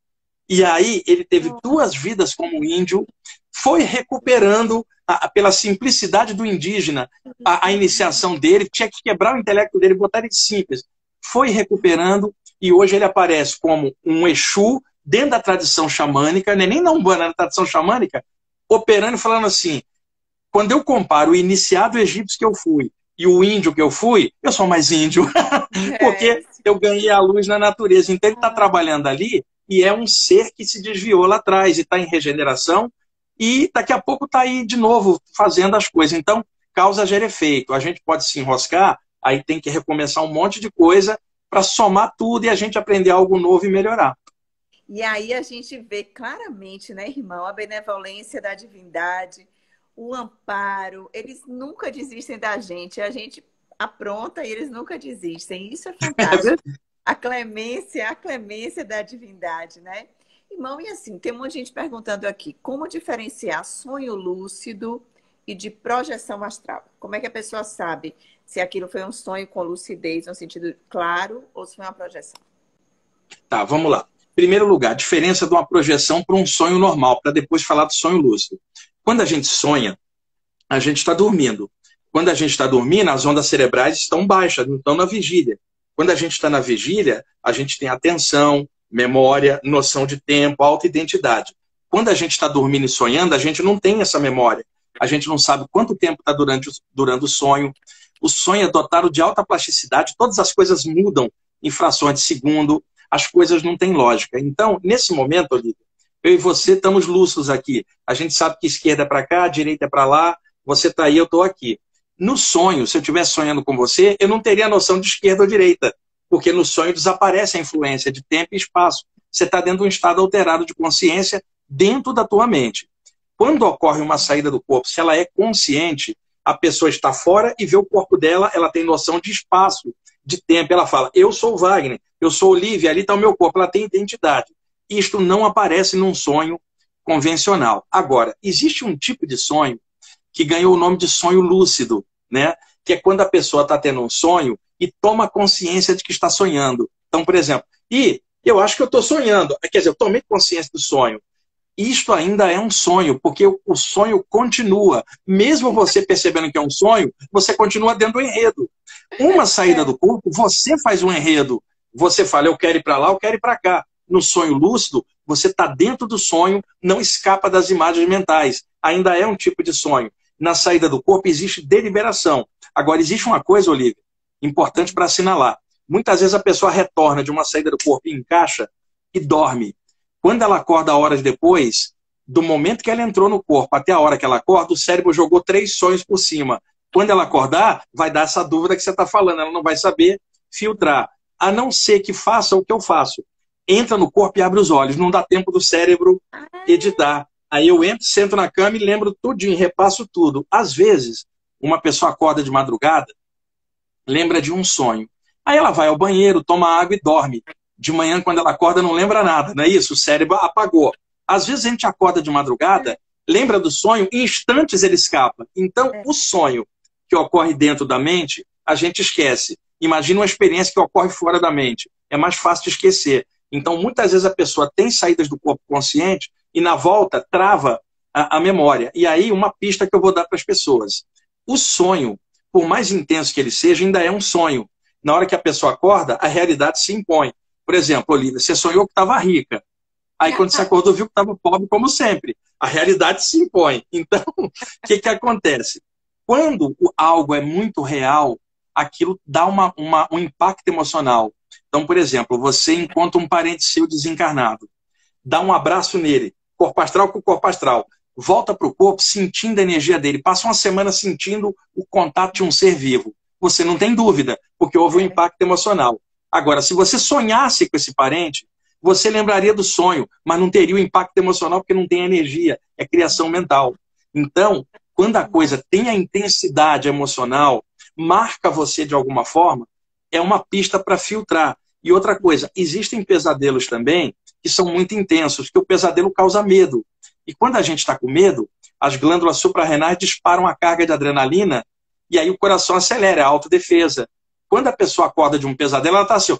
E aí ele teve 2 vidas como índio, foi recuperando, pela simplicidade do indígena, a iniciação dele, tinha que quebrar o intelecto dele, botar ele simples. Foi recuperando e hoje ele aparece como um Exu dentro da tradição xamânica, nem na Umbanda, na tradição xamânica, operando e falando assim, quando eu comparo o iniciado egípcio que eu fui e o índio que eu fui, eu sou mais índio, porque eu ganhei a luz na natureza. Então ele está trabalhando ali e é um ser que se desviou lá atrás e está em regeneração e daqui a pouco está aí de novo fazendo as coisas. Então, causa gera efeito. A gente pode se enroscar, aí tem que recomeçar um monte de coisa para somar tudo e a gente aprender algo novo e melhorar. E aí a gente vê claramente, né, irmão, a benevolência da divindade, o amparo, eles nunca desistem da gente, a gente apronta e eles nunca desistem. Isso é fantástico. A clemência da divindade, né? Irmão, e assim, tem muita gente perguntando aqui, como diferenciar sonho lúcido e de projeção astral? Como é que a pessoa sabe se aquilo foi um sonho com lucidez, no sentido claro, ou se foi uma projeção? Tá, vamos lá. Primeiro lugar, diferença de uma projeção para um sonho normal, para depois falar do sonho lúcido. Quando a gente sonha, a gente está dormindo. Quando a gente está dormindo, as ondas cerebrais estão baixas, não estão na vigília. Quando a gente está na vigília, a gente tem atenção, memória, noção de tempo, autoidentidade. Quando a gente está dormindo e sonhando, a gente não tem essa memória. A gente não sabe quanto tempo está durando o sonho. O sonho é dotado de alta plasticidade, todas as coisas mudam em frações de segundo, as coisas não têm lógica. Então, nesse momento, Olívia, eu e você estamos lúcidos aqui. A gente sabe que esquerda é para cá, direita é para lá, você está aí, eu estou aqui. No sonho, se eu estivesse sonhando com você, eu não teria noção de esquerda ou direita, porque no sonho desaparece a influência de tempo e espaço. Você está dentro de um estado alterado de consciência dentro da tua mente. Quando ocorre uma saída do corpo, se ela é consciente, a pessoa está fora e vê o corpo dela, ela tem noção de espaço, de tempo. Ela fala, eu sou o Wagner, eu sou Olívia, ali está o meu corpo, ela tem identidade. Isto não aparece num sonho convencional. Agora, existe um tipo de sonho que ganhou o nome de sonho lúcido, né? Que é quando a pessoa está tendo um sonho e toma consciência de que está sonhando. Então, por exemplo, eu acho que eu estou sonhando, quer dizer, eu tomei consciência do sonho. Isto ainda é um sonho, porque o sonho continua. Mesmo você percebendo que é um sonho, você continua dentro do enredo. Uma saída do corpo, você faz um enredo. Você fala, eu quero ir para lá, eu quero ir para cá. No sonho lúcido, você está dentro do sonho, não escapa das imagens mentais. Ainda é um tipo de sonho. Na saída do corpo existe deliberação. Agora, existe uma coisa, Olívia, importante para assinalar. Muitas vezes a pessoa retorna de uma saída do corpo e encaixa e dorme. Quando ela acorda horas depois, do momento que ela entrou no corpo até a hora que ela acorda, o cérebro jogou 3 sonhos por cima. Quando ela acordar, vai dar essa dúvida que você está falando. Ela não vai saber filtrar. A não ser que faça o que eu faço. Entra no corpo e abre os olhos. Não dá tempo do cérebro editar. Aí eu entro, sento na cama e lembro tudinho, repasso tudo. Às vezes, uma pessoa acorda de madrugada, lembra de um sonho. Aí ela vai ao banheiro, toma água e dorme. De manhã, quando ela acorda, não lembra nada, não é isso? O cérebro apagou. Às vezes a gente acorda de madrugada, lembra do sonho, em instantes ele escapa. Então, o sonho que ocorre dentro da mente, a gente esquece. Imagina uma experiência que ocorre fora da mente. É mais fácil de esquecer. Então, muitas vezes a pessoa tem saídas do corpo consciente e, na volta, trava a memória. E aí, uma pista que eu vou dar para as pessoas. O sonho, por mais intenso que ele seja, ainda é um sonho. Na hora que a pessoa acorda, a realidade se impõe. Por exemplo, Olívia, você sonhou que estava rica. Aí, quando você acordou, viu que estava pobre, como sempre. A realidade se impõe. Então, o que acontece? Quando algo é muito real, aquilo dá um impacto emocional. Então, por exemplo, você encontra um parente seu desencarnado, dá um abraço nele, corpo astral com corpo astral, volta para o corpo sentindo a energia dele, passa uma semana sentindo o contato de um ser vivo. Você não tem dúvida, porque houve um impacto emocional. Agora, se você sonhasse com esse parente, você lembraria do sonho, mas não teria o impacto emocional porque não tem energia, é criação mental. Então, quando a coisa tem a intensidade emocional, marca você de alguma forma, é uma pista para filtrar. E outra coisa, existem pesadelos também que são muito intensos, que o pesadelo causa medo. E quando a gente está com medo, as glândulas suprarrenais disparam a carga de adrenalina e aí o coração acelera, é a autodefesa. Quando a pessoa acorda de um pesadelo, ela está assim,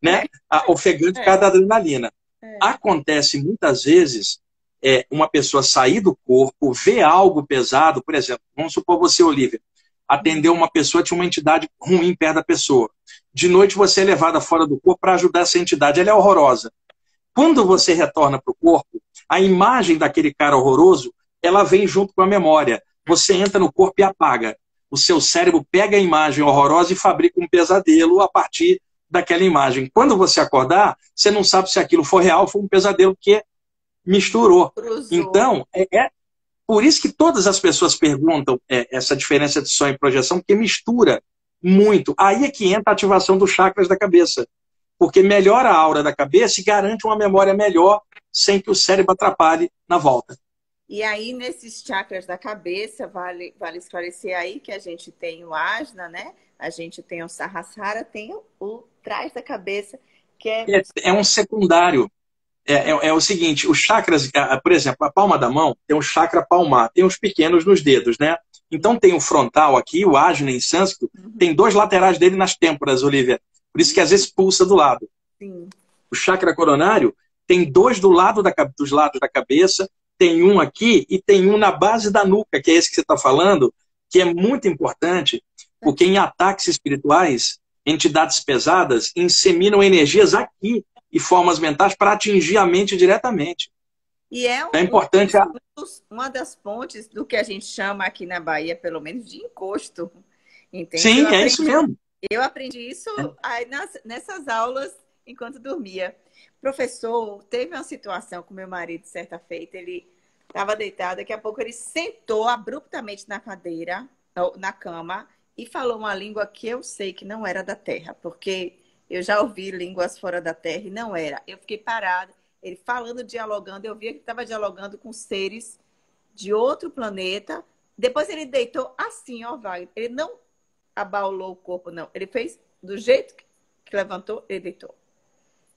né, ofegante por causa da adrenalina. Acontece muitas vezes uma pessoa sair do corpo, ver algo pesado, por exemplo, vamos supor você, Olivia, atendeu uma pessoa, tinha uma entidade ruim perto da pessoa. De noite você é levada fora do corpo para ajudar essa entidade, ela é horrorosa. Quando você retorna para o corpo, a imagem daquele cara horroroso, ela vem junto com a memória. Você entra no corpo e apaga. O seu cérebro pega a imagem horrorosa e fabrica um pesadelo a partir daquela imagem. Quando você acordar, você não sabe se aquilo foi real ou foi um pesadelo que misturou. Cruzou. Então, por isso que todas as pessoas perguntam essa diferença de sonho e projeção, porque mistura muito. Aí é que entra a ativação dos chakras da cabeça. Porque melhora a aura da cabeça e garante uma memória melhor sem que o cérebro atrapalhe na volta. E aí, nesses chakras da cabeça, vale esclarecer aí que a gente tem o Ajna, né? A gente tem o Sahasrara, tem o trás da cabeça, que é um secundário. É o seguinte, os chakras, por exemplo, a palma da mão tem um chakra palmar, tem os pequenos nos dedos, né? Então tem o frontal aqui, o Ajna em sânscrito, tem 2 laterais dele nas têmporas, Olivia. Por isso que às vezes pulsa do lado. Sim. O chakra coronário tem 2 dos lados da cabeça, tem um aqui e tem um na base da nuca, que é esse que você está falando, que é muito importante, porque em ataques espirituais, entidades pesadas inseminam energias aqui e formas mentais para atingir a mente diretamente. E é importante uma das pontes do que a gente chama aqui na Bahia, pelo menos, de encosto. Entende? Sim, é isso mesmo. Eu aprendi isso aí nessas aulas enquanto dormia. Professor, teve uma situação com meu marido certa feita, ele estava deitado, daqui a pouco ele sentou abruptamente na cadeira, na cama, e falou uma língua que eu sei que não era da Terra, porque eu já ouvi línguas fora da Terra e não era. Eu fiquei parada, ele falando, dialogando, eu via que estava dialogando com seres de outro planeta. Depois ele deitou assim, ó, Wagner. Ele não abaulou o corpo, não. Ele fez do jeito que levantou, ele deitou.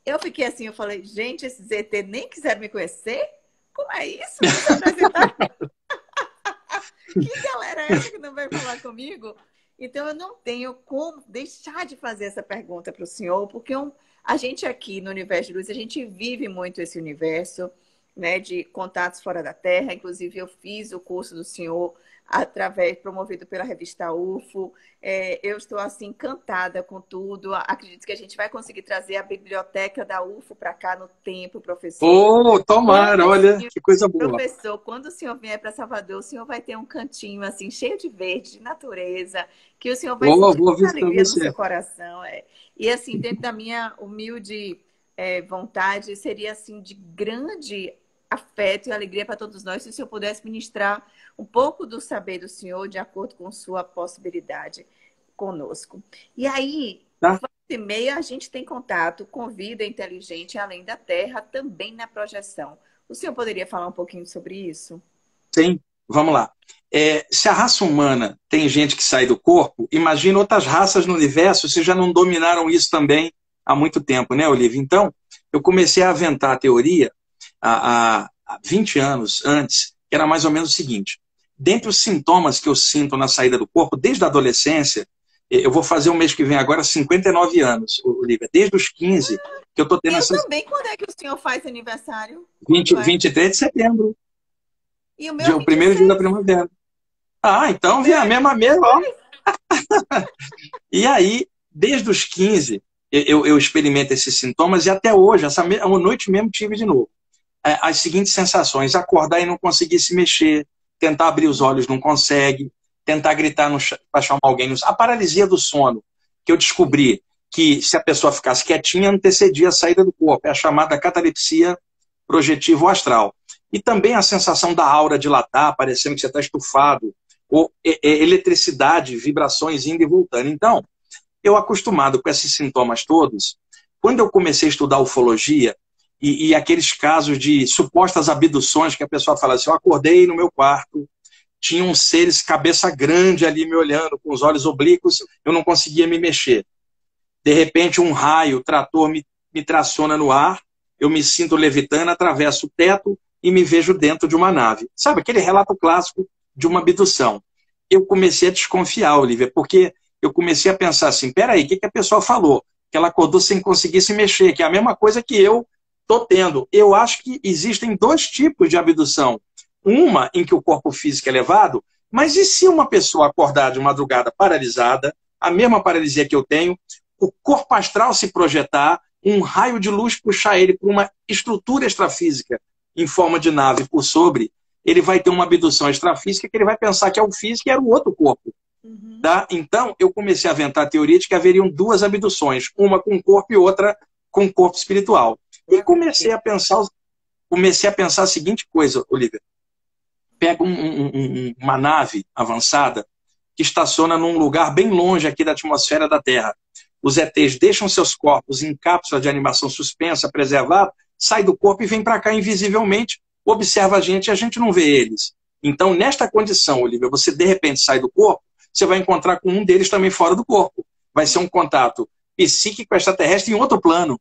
Eu fiquei assim, eu falei, gente, esses ET nem quiseram me conhecer? Como é isso? Não se apresentar? Que galera é essa que não vai falar comigo? Então, eu não tenho como deixar de fazer essa pergunta para o senhor, porque a gente aqui no Universo de Luz, a gente vive muito esse universo, né, de contatos fora da Terra. Inclusive, eu fiz o curso do senhor promovido pela revista UFO. Eu estou assim encantada com tudo. Acredito que a gente vai conseguir trazer a biblioteca da UFO para cá no tempo, professor. Oh, tomara, olha, que coisa boa. Professor, quando o senhor vier para Salvador, o senhor vai ter um cantinho assim cheio de verde, de natureza, que o senhor vai sentir muita alegria no seu coração. E assim, dentro da minha humilde vontade, seria assim de grande afeto e alegria para todos nós se o senhor pudesse ministrar um pouco do saber do senhor de acordo com sua possibilidade conosco. E aí, volta e meia, a gente tem contato com vida inteligente além da Terra, também na projeção. O senhor poderia falar um pouquinho sobre isso? Sim, vamos lá. Se a raça humana tem gente que sai do corpo, imagina outras raças no universo se já não dominaram isso também há muito tempo, né, Olivia? Então, eu comecei a aventar a teoria há 20 anos antes, que era mais ou menos o seguinte. Dentre os sintomas que eu sinto na saída do corpo, desde a adolescência, eu vou fazer o mês que vem agora 59 anos, Olivia. Desde os 15 que eu estou tendo essas... também, quando é que o senhor faz aniversário? 23 de setembro. E o meu o primeiro dia da primavera. Ah, então vem a mesma, ó. E aí, desde os 15, eu experimento esses sintomas e até hoje, essa noite mesmo tive de novo. As seguintes sensações: acordar e não conseguir se mexer, tentar abrir os olhos, não consegue, tentar gritar para chamar alguém. A paralisia do sono, que eu descobri que se a pessoa ficasse quietinha, antecedia a saída do corpo. É a chamada catalepsia projetivo astral. E também a sensação da aura dilatar, parecendo que você está estufado, ou eletricidade, vibrações indo e voltando. Então, eu acostumado com esses sintomas todos, quando eu comecei a estudar ufologia, e aqueles casos de supostas abduções, que a pessoa fala assim, eu acordei no meu quarto, tinham seres cabeça grande ali me olhando, com os olhos oblíquos, eu não conseguia me mexer. De repente, um raio, o trator me traciona no ar, eu me sinto levitando, atravesso o teto e me vejo dentro de uma nave. Sabe, aquele relato clássico de uma abdução. Eu comecei a desconfiar, Olivia, porque eu comecei a pensar assim, peraí, o que a pessoa falou? Que ela acordou sem conseguir se mexer, que é a mesma coisa que eu estou tendo. Eu acho que existem dois tipos de abdução. Uma em que o corpo físico é levado, mas e se uma pessoa acordar de madrugada paralisada, a mesma paralisia que eu tenho, o corpo astral se projetar, um raio de luz puxar ele para uma estrutura extrafísica em forma de nave por sobre, ele vai ter uma abdução extrafísica que ele vai pensar que é o físico e era o outro corpo. Tá? Então, eu comecei a aventar a teoria de que haveriam duas abduções, uma com o corpo e outra com o corpo espiritual. E comecei a pensar a seguinte coisa, Olivia. Pega uma nave avançada que estaciona num lugar bem longe aqui da atmosfera da Terra. Os ETs deixam seus corpos em cápsula de animação suspensa, preservada, sai do corpo e vem para cá invisivelmente, observa a gente e a gente não vê eles. Então, nesta condição, Olivia, você de repente sai do corpo, você vai encontrar com um deles também fora do corpo. Vai ser um contato psíquico extraterrestre em outro plano.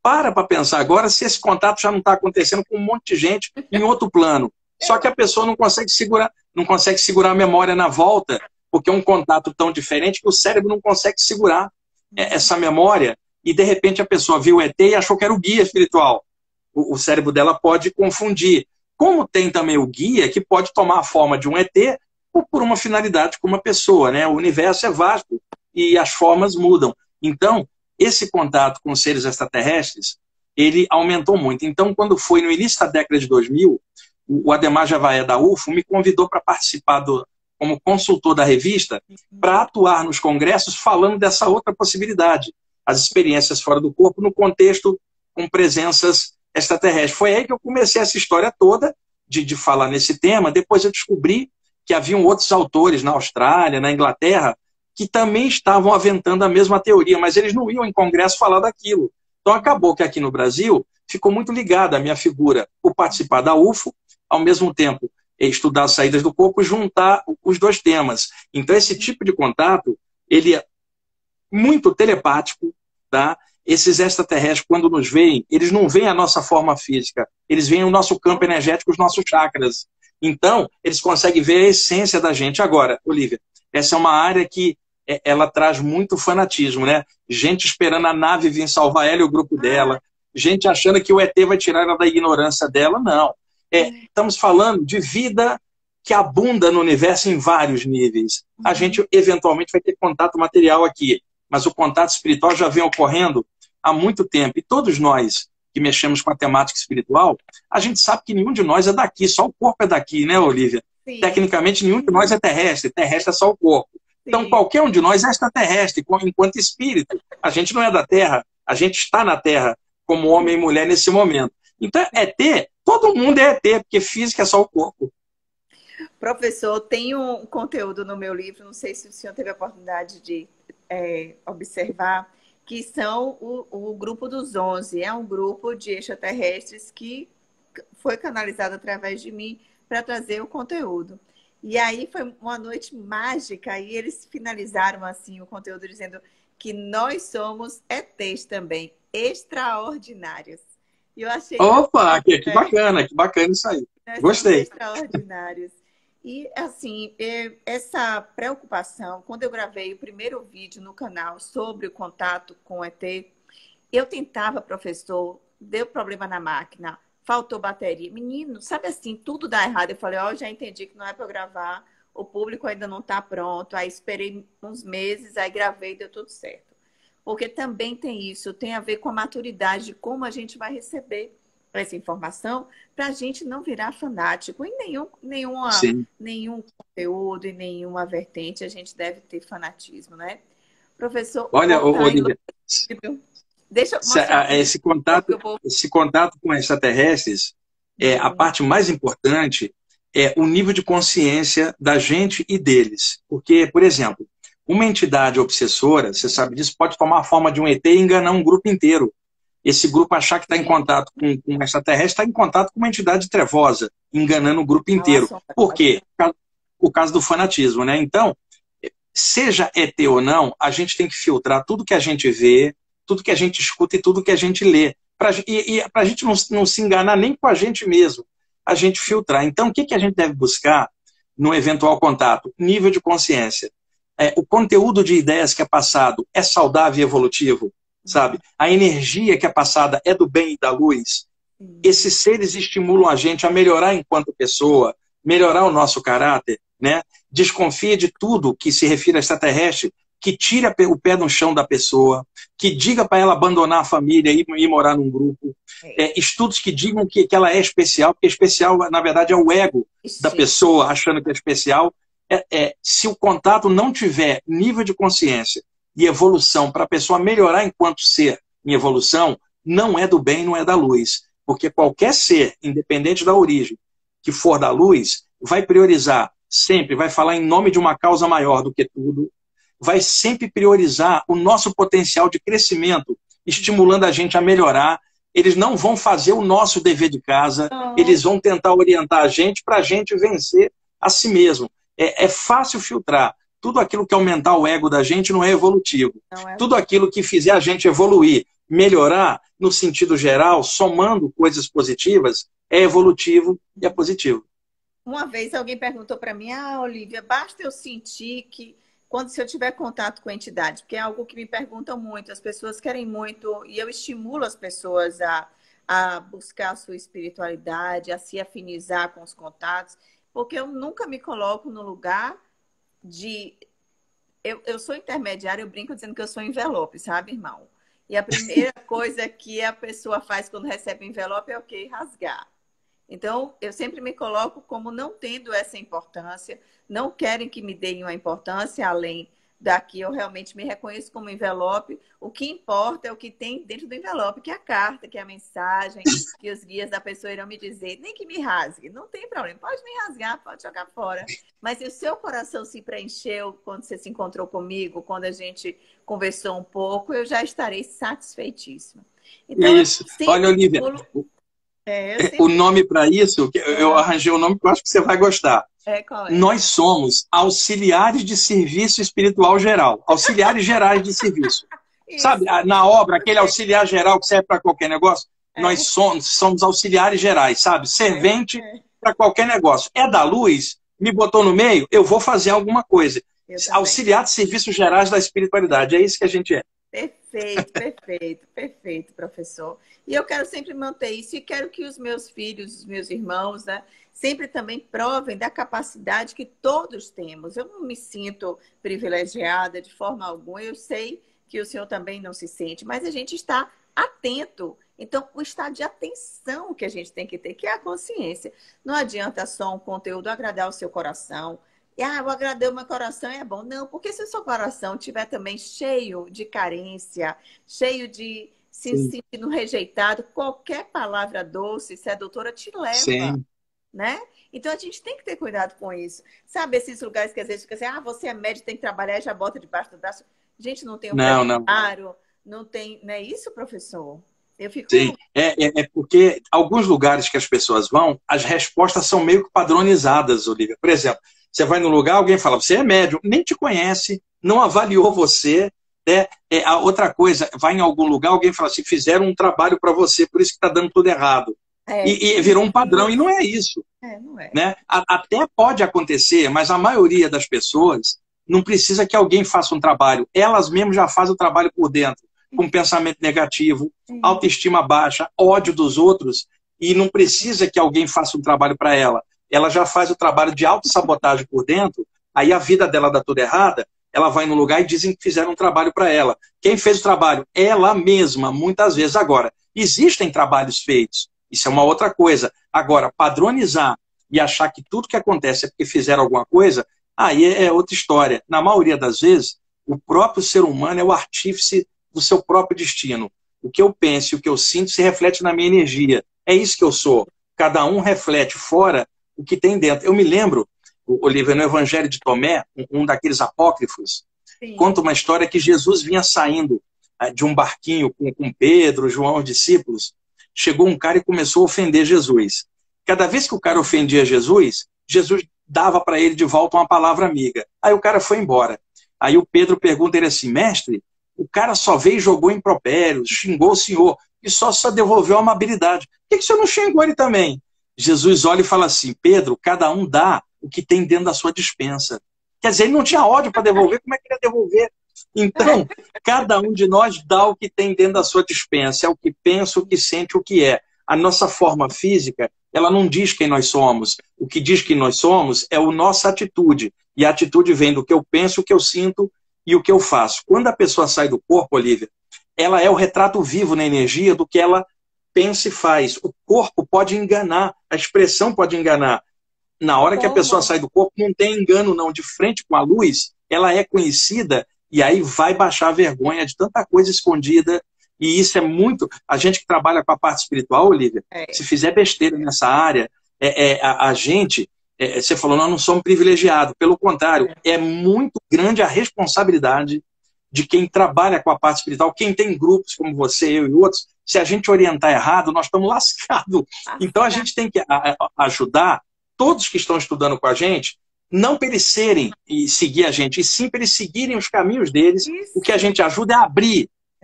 Para pensar agora se esse contato já não está acontecendo com um monte de gente em outro plano. Só que a pessoa não consegue segurar a memória na volta, porque é um contato tão diferente que o cérebro não consegue segurar essa memória. E, de repente, a pessoa viu o ET e achou que era o guia espiritual. O cérebro dela pode confundir. Como tem também o guia, que pode tomar a forma de um ET ou por uma finalidade com uma pessoa, né? O universo é vasto e as formas mudam. Então, esse contato com seres extraterrestres, ele aumentou muito. Então, quando foi no início da década de 2000, o Ademar Javaé da UFO me convidou para participar como consultor da revista para atuar nos congressos falando dessa outra possibilidade, as experiências fora do corpo no contexto com presenças extraterrestres. Foi aí que eu comecei essa história toda de falar nesse tema. Depois eu descobri que haviam outros autores na Austrália, na Inglaterra, que também estavam aventando a mesma teoria, mas eles não iam em congresso falar daquilo. Então acabou que aqui no Brasil ficou muito ligada a minha figura por participar da UFO, ao mesmo tempo estudar as saídas do corpo, juntar os dois temas. Então esse tipo de contato, ele é muito telepático, tá? Esses extraterrestres, quando nos veem, eles não veem a nossa forma física, eles veem o nosso campo energético, os nossos chakras. Então, eles conseguem ver a essência da gente. Agora, Olivia, essa é uma área que ela traz muito fanatismo, né? Gente esperando a nave vir salvar ela e o grupo dela, gente achando que o ET vai tirar ela da ignorância dela. Não. Estamos falando de vida que abunda no universo em vários níveis. A gente, eventualmente, vai ter contato material aqui, mas o contato espiritual já vem ocorrendo há muito tempo. E todos nós que mexemos com a temática espiritual, a gente sabe que nenhum de nós é daqui, só o corpo é daqui, né, Olivia? Sim. Tecnicamente, nenhum de nós é terrestre é só o corpo. Sim. Então, qualquer um de nós é extraterrestre, enquanto espírito. A gente não é da Terra, a gente está na Terra, como homem e mulher nesse momento. Então, ET, todo mundo é ET, porque física é só o corpo. Professor, tem um conteúdo no meu livro, não sei se o senhor teve a oportunidade de observar, que são o grupo dos 11. É um grupo de extraterrestres que foi canalizado através de mim para trazer o conteúdo. E aí foi uma noite mágica e eles finalizaram assim o conteúdo dizendo que nós somos ETs também, extraordinários. E eu achei... Opa, que bacana isso aí. Gostei. Extraordinários. E, assim, essa preocupação, quando eu gravei o primeiro vídeo no canal sobre o contato com o ET, eu tentava, professor, deu problema na máquina, faltou bateria. Menino, sabe assim, tudo dá errado. Eu falei, já entendi que não é para eu gravar, o público ainda não está pronto. Aí esperei uns meses, aí gravei e deu tudo certo. Porque também tem isso, tem a ver com a maturidade de como a gente vai receber essa informação, para a gente não virar fanático em nenhum conteúdo, em nenhuma vertente, a gente deve ter fanatismo, né? Professor... Olha, Olivia, deixa eu mostrar esse contato com extraterrestres, a parte mais importante é o nível de consciência da gente e deles. Porque, por exemplo, uma entidade obsessora, você sabe disso, pode tomar a forma de um ET e enganar um grupo inteiro. Esse grupo achar que está em contato com um extraterrestre, está em contato com uma entidade trevosa, enganando o grupo inteiro. Por quê? Por causa do fanatismo, né? Então, seja ET ou não, a gente tem que filtrar tudo que a gente vê, tudo que a gente escuta e tudo que a gente lê. Para a gente não se enganar nem com a gente mesmo, a gente filtrar. Então, o que a gente deve buscar no eventual contato? Nível de consciência. O conteúdo de ideias que é passado é saudável e evolutivo, sabe? A energia que é passada é do bem e da luz. Esses seres estimulam a gente a melhorar enquanto pessoa, melhorar o nosso caráter, né? Desconfia de tudo que se refere a extraterrestre, que tire o pé no chão da pessoa, que diga para ela abandonar a família e ir morar num grupo. Estudos que digam que ela é especial, porque especial, na verdade, é o ego da pessoa achando que é especial. Se o contato não tiver nível de consciência e evolução para a pessoa melhorar enquanto ser em evolução, não é do bem, não é da luz. Porque qualquer ser, independente da origem, que for da luz, vai priorizar sempre, vai falar em nome de uma causa maior do que tudo, vai sempre priorizar o nosso potencial de crescimento, estimulando a gente a melhorar. Eles não vão fazer o nosso dever de casa, eles vão tentar orientar a gente para a gente vencer a si mesmo. É fácil filtrar. Tudo aquilo que aumentar o ego da gente não é evolutivo. Tudo aquilo que fizer a gente evoluir, melhorar, no sentido geral, somando coisas positivas, é evolutivo e é positivo. Uma vez alguém perguntou para mim, Olívia, basta eu sentir que se eu tiver contato com a entidade, porque é algo que me perguntam muito, as pessoas querem muito, e eu estimulo as pessoas a buscar a sua espiritualidade, a se afinizar com os contatos, porque eu nunca me coloco no lugar de... Eu sou intermediária, eu brinco dizendo que eu sou envelope, sabe, irmão? E a primeira coisa que a pessoa faz quando recebe o envelope é o quê? Rasgar. Então, eu sempre me coloco como não tendo essa importância, não querem que me deem uma importância além daqui, eu realmente me reconheço como envelope. O que importa é o que tem dentro do envelope, que é a carta, que é a mensagem, que os guias da pessoa irão me dizer. Nem que me rasgue, não tem problema, pode me rasgar, pode jogar fora. Mas se o seu coração se preencheu quando você se encontrou comigo, quando a gente conversou um pouco, eu já estarei satisfeitíssima. Então, isso. Olha, Olívia, o nome para isso, eu arranjei um nome que eu acho que você vai gostar. Qual é? Nós somos auxiliares de serviço espiritual geral. Auxiliares gerais de serviço. Sabe, na obra, aquele auxiliar geral que serve para qualquer negócio? Nós somos auxiliares gerais, sabe? Servente para qualquer negócio. É da luz, me botou no meio, eu vou fazer alguma coisa. Auxiliar de serviços gerais da espiritualidade. É isso que a gente é. Perfeito, perfeito, perfeito, professor. E eu quero sempre manter isso e quero que os meus filhos, os meus irmãos, né, sempre também provem da capacidade que todos temos. Eu não me sinto privilegiada de forma alguma, eu sei que o senhor também não se sente, mas a gente está atento. Então, o estado de atenção que a gente tem que ter, que é a consciência. Não adianta só um conteúdo agradar o seu coração. Eu agradei o meu coração, é bom. Não, porque se o seu coração estiver também cheio de carência, cheio de se sentindo rejeitado, qualquer palavra doce, se é doutora, te leva. Sim. Né? Então, a gente tem que ter cuidado com isso. Sabe esses lugares que às vezes fica assim, você é médico, tem que trabalhar e já bota debaixo do braço. Gente, não tem um preparo, não tem... Não é isso, professor? Eu fico... Sim, é porque alguns lugares que as pessoas vão, as respostas são meio que padronizadas, Olívia. Por exemplo, você vai num lugar, alguém fala, você é médium, nem te conhece, não avaliou você. A outra coisa, vai em algum lugar, alguém fala assim, fizeram um trabalho para você, por isso que está dando tudo errado. E virou um padrão, e não é isso. Não é. Né? Até pode acontecer, mas a maioria das pessoas não precisa que alguém faça um trabalho. Elas mesmas já fazem o trabalho por dentro, com pensamento negativo, autoestima baixa, ódio dos outros, e não precisa que alguém faça um trabalho para ela. Ela já faz o trabalho de autossabotagem por dentro, aí a vida dela dá tudo errada, ela vai no lugar e dizem que fizeram um trabalho para ela. Quem fez o trabalho? Ela mesma, muitas vezes. Agora, existem trabalhos feitos, isso é uma outra coisa. Agora, padronizar e achar que tudo que acontece é porque fizeram alguma coisa, aí é outra história. Na maioria das vezes, o próprio ser humano é o artífice do seu próprio destino. O que eu penso e o que eu sinto se reflete na minha energia. É isso que eu sou. Cada um reflete fora o que tem dentro. Eu me lembro, Olívia, no Evangelho de Tomé, um daqueles apócrifos, conta uma história que Jesus vinha saindo de um barquinho com Pedro, João, os discípulos. Chegou um cara e começou a ofender Jesus. Cada vez que o cara ofendia Jesus, Jesus dava para ele de volta uma palavra amiga. Aí o cara foi embora. Aí o Pedro pergunta ele assim, mestre, o cara só veio e jogou impropérios, xingou o senhor, e só devolveu a amabilidade. Por que o senhor não xingou ele também? Jesus olha e fala assim, Pedro, cada um dá o que tem dentro da sua despensa. Quer dizer, ele não tinha ódio para devolver, como é que ele ia devolver? Então, cada um de nós dá o que tem dentro da sua despensa, é o que pensa, o que sente, o que é. A nossa forma física, ela não diz quem nós somos. O que diz quem nós somos é a nossa atitude. E a atitude vem do que eu penso, o que eu sinto e o que eu faço. Quando a pessoa sai do corpo, Olívia, ela é o retrato vivo na energia do que ela pensa e faz. O corpo pode enganar, a expressão pode enganar. Na hora que a pessoa sai do corpo, não tem engano, não. De frente com a luz, ela é conhecida e aí vai baixar a vergonha de tanta coisa escondida. E isso é muito... A gente que trabalha com a parte espiritual, Olívia, se fizer besteira nessa área, a gente... você falou, nós não somos privilegiados. Pelo contrário, é muito grande a responsabilidade de quem trabalha com a parte espiritual, quem tem grupos como você, eu e outros. Se a gente orientar errado, nós estamos lascados. Então a gente tem que ajudar todos que estão estudando com a gente, não para eles serem e seguir a gente, e sim para eles seguirem os caminhos deles. Isso. O que a gente ajuda é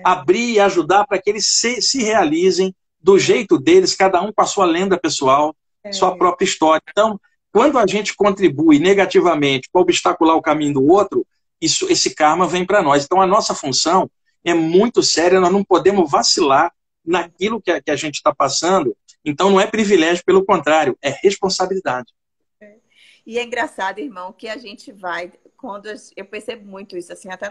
abrir e ajudar para que eles se realizem do jeito deles, cada um com a sua lenda pessoal, sua própria história. Então, quando a gente contribui negativamente para obstacular o caminho do outro, esse karma vem para nós. Então, a nossa função é muito séria, nós não podemos vacilar naquilo que a gente está passando. Então, não é privilégio, pelo contrário, é responsabilidade. E é engraçado, irmão, que a gente vai... quando eu percebo muito isso, assim, até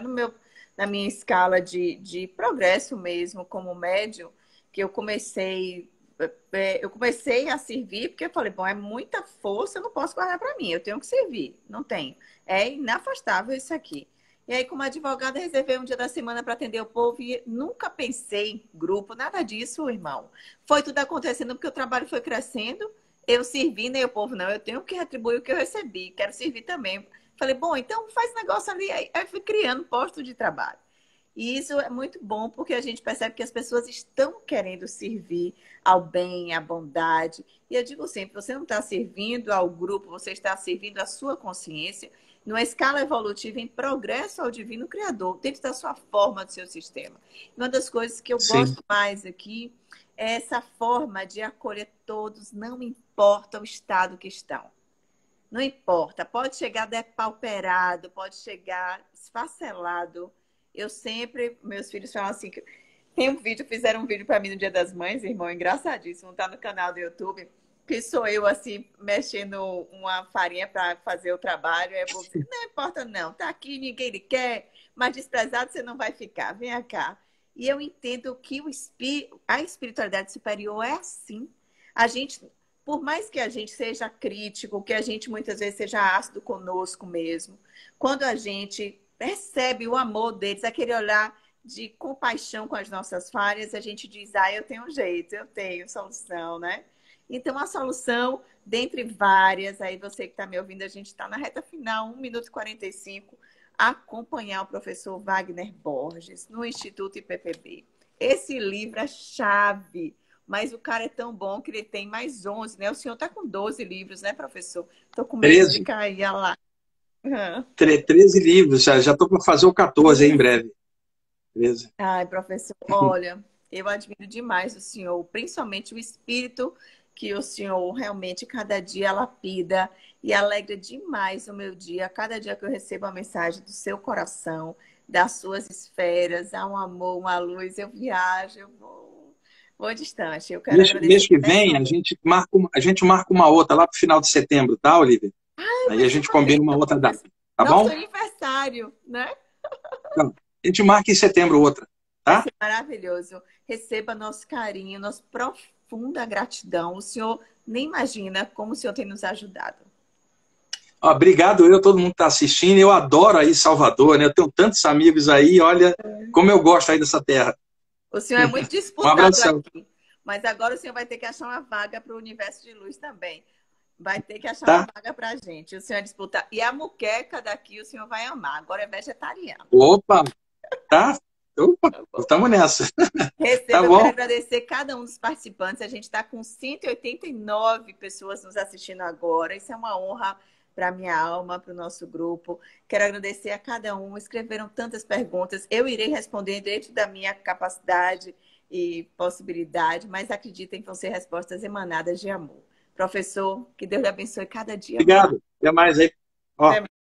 na minha escala de progresso mesmo, como médium, que eu comecei a servir, porque eu falei, bom, é muita força, eu não posso guardar para mim, eu tenho que servir, não tenho. É inafastável isso aqui. E aí, como advogada, reservei um dia da semana para atender o povo e nunca pensei em grupo, nada disso, irmão. Foi tudo acontecendo porque o trabalho foi crescendo, eu servindo e o povo, não, eu tenho que retribuir o que eu recebi, quero servir também. Falei, bom, então faz negócio ali. Aí fui criando posto de trabalho. E isso é muito bom porque a gente percebe que as pessoas estão querendo servir ao bem, à bondade. E eu digo sempre, você não está servindo ao grupo, você está servindo à sua consciência, numa escala evolutiva em progresso ao divino criador, dentro da sua forma, do seu sistema. Uma das coisas que eu gosto mais aqui é essa forma de acolher todos, não importa o estado que estão. Não importa, pode chegar depauperado, pode chegar esfacelado. Eu sempre, meus filhos falam assim, fizeram um vídeo para mim no Dia das Mães, irmão, engraçadíssimo, tá no canal do YouTube, que sou eu, assim, mexendo uma farinha para fazer o trabalho, aí eu vou dizer, não importa não, tá aqui, ninguém lhe quer, mas desprezado você não vai ficar, vem cá. E eu entendo que a espiritualidade superior é assim. A gente, por mais que a gente seja crítico, que a gente muitas vezes seja ácido conosco mesmo, quando a gente percebe o amor deles, aquele olhar de compaixão com as nossas falhas, a gente diz, eu tenho um jeito, eu tenho solução, né? Então, a solução, dentre várias, aí você que está me ouvindo, a gente está na reta final, 1 minuto e 45, acompanhar o professor Wagner Borges no Instituto IPPB. Esse livro é chave, mas o cara é tão bom que ele tem mais 11, né? O senhor está com 12 livros, né, professor? Estou com medo de cair lá. 13 livros, já estou para fazer o 14 em breve. 13. Ai, professor, olha, eu admiro demais o senhor, principalmente o espírito que o senhor realmente cada dia lapida e alegra demais o meu dia. Cada dia que eu recebo a mensagem do seu coração, das suas esferas, há um amor, uma luz, eu viajo, eu vou distante. Eu quero agradecer. Mês que vem, a gente marca uma outra lá para o final de setembro, tá, Olívia? Aí a gente combina uma outra data, tá bom? Nosso aniversário, né? Então, a gente marca em setembro outra, tá? Vai ser maravilhoso. Receba nosso carinho, nossa profunda gratidão. O senhor nem imagina como o senhor tem nos ajudado. Obrigado, todo mundo que está assistindo. Eu adoro aí Salvador, né? Eu tenho tantos amigos aí, olha como eu gosto aí dessa terra. O senhor é muito disputado aqui. Mas agora o senhor vai ter que achar uma vaga para o Universo de Luz também. Vai ter que achar uma vaga para a gente. O senhor disputar. E a muqueca daqui o senhor vai amar. Agora é vegetariano. Opa! Tá? Opa, estamos nessa. Eu quero agradecer cada um dos participantes. A gente está com 189 pessoas nos assistindo agora. Isso é uma honra para a minha alma, para o nosso grupo. Quero agradecer a cada um. Escreveram tantas perguntas. Eu irei responder dentro da minha capacidade e possibilidade, mas acreditem que vão ser respostas emanadas de amor. Professor, que Deus lhe abençoe cada dia mais. Obrigado. Até mais aí. Ó.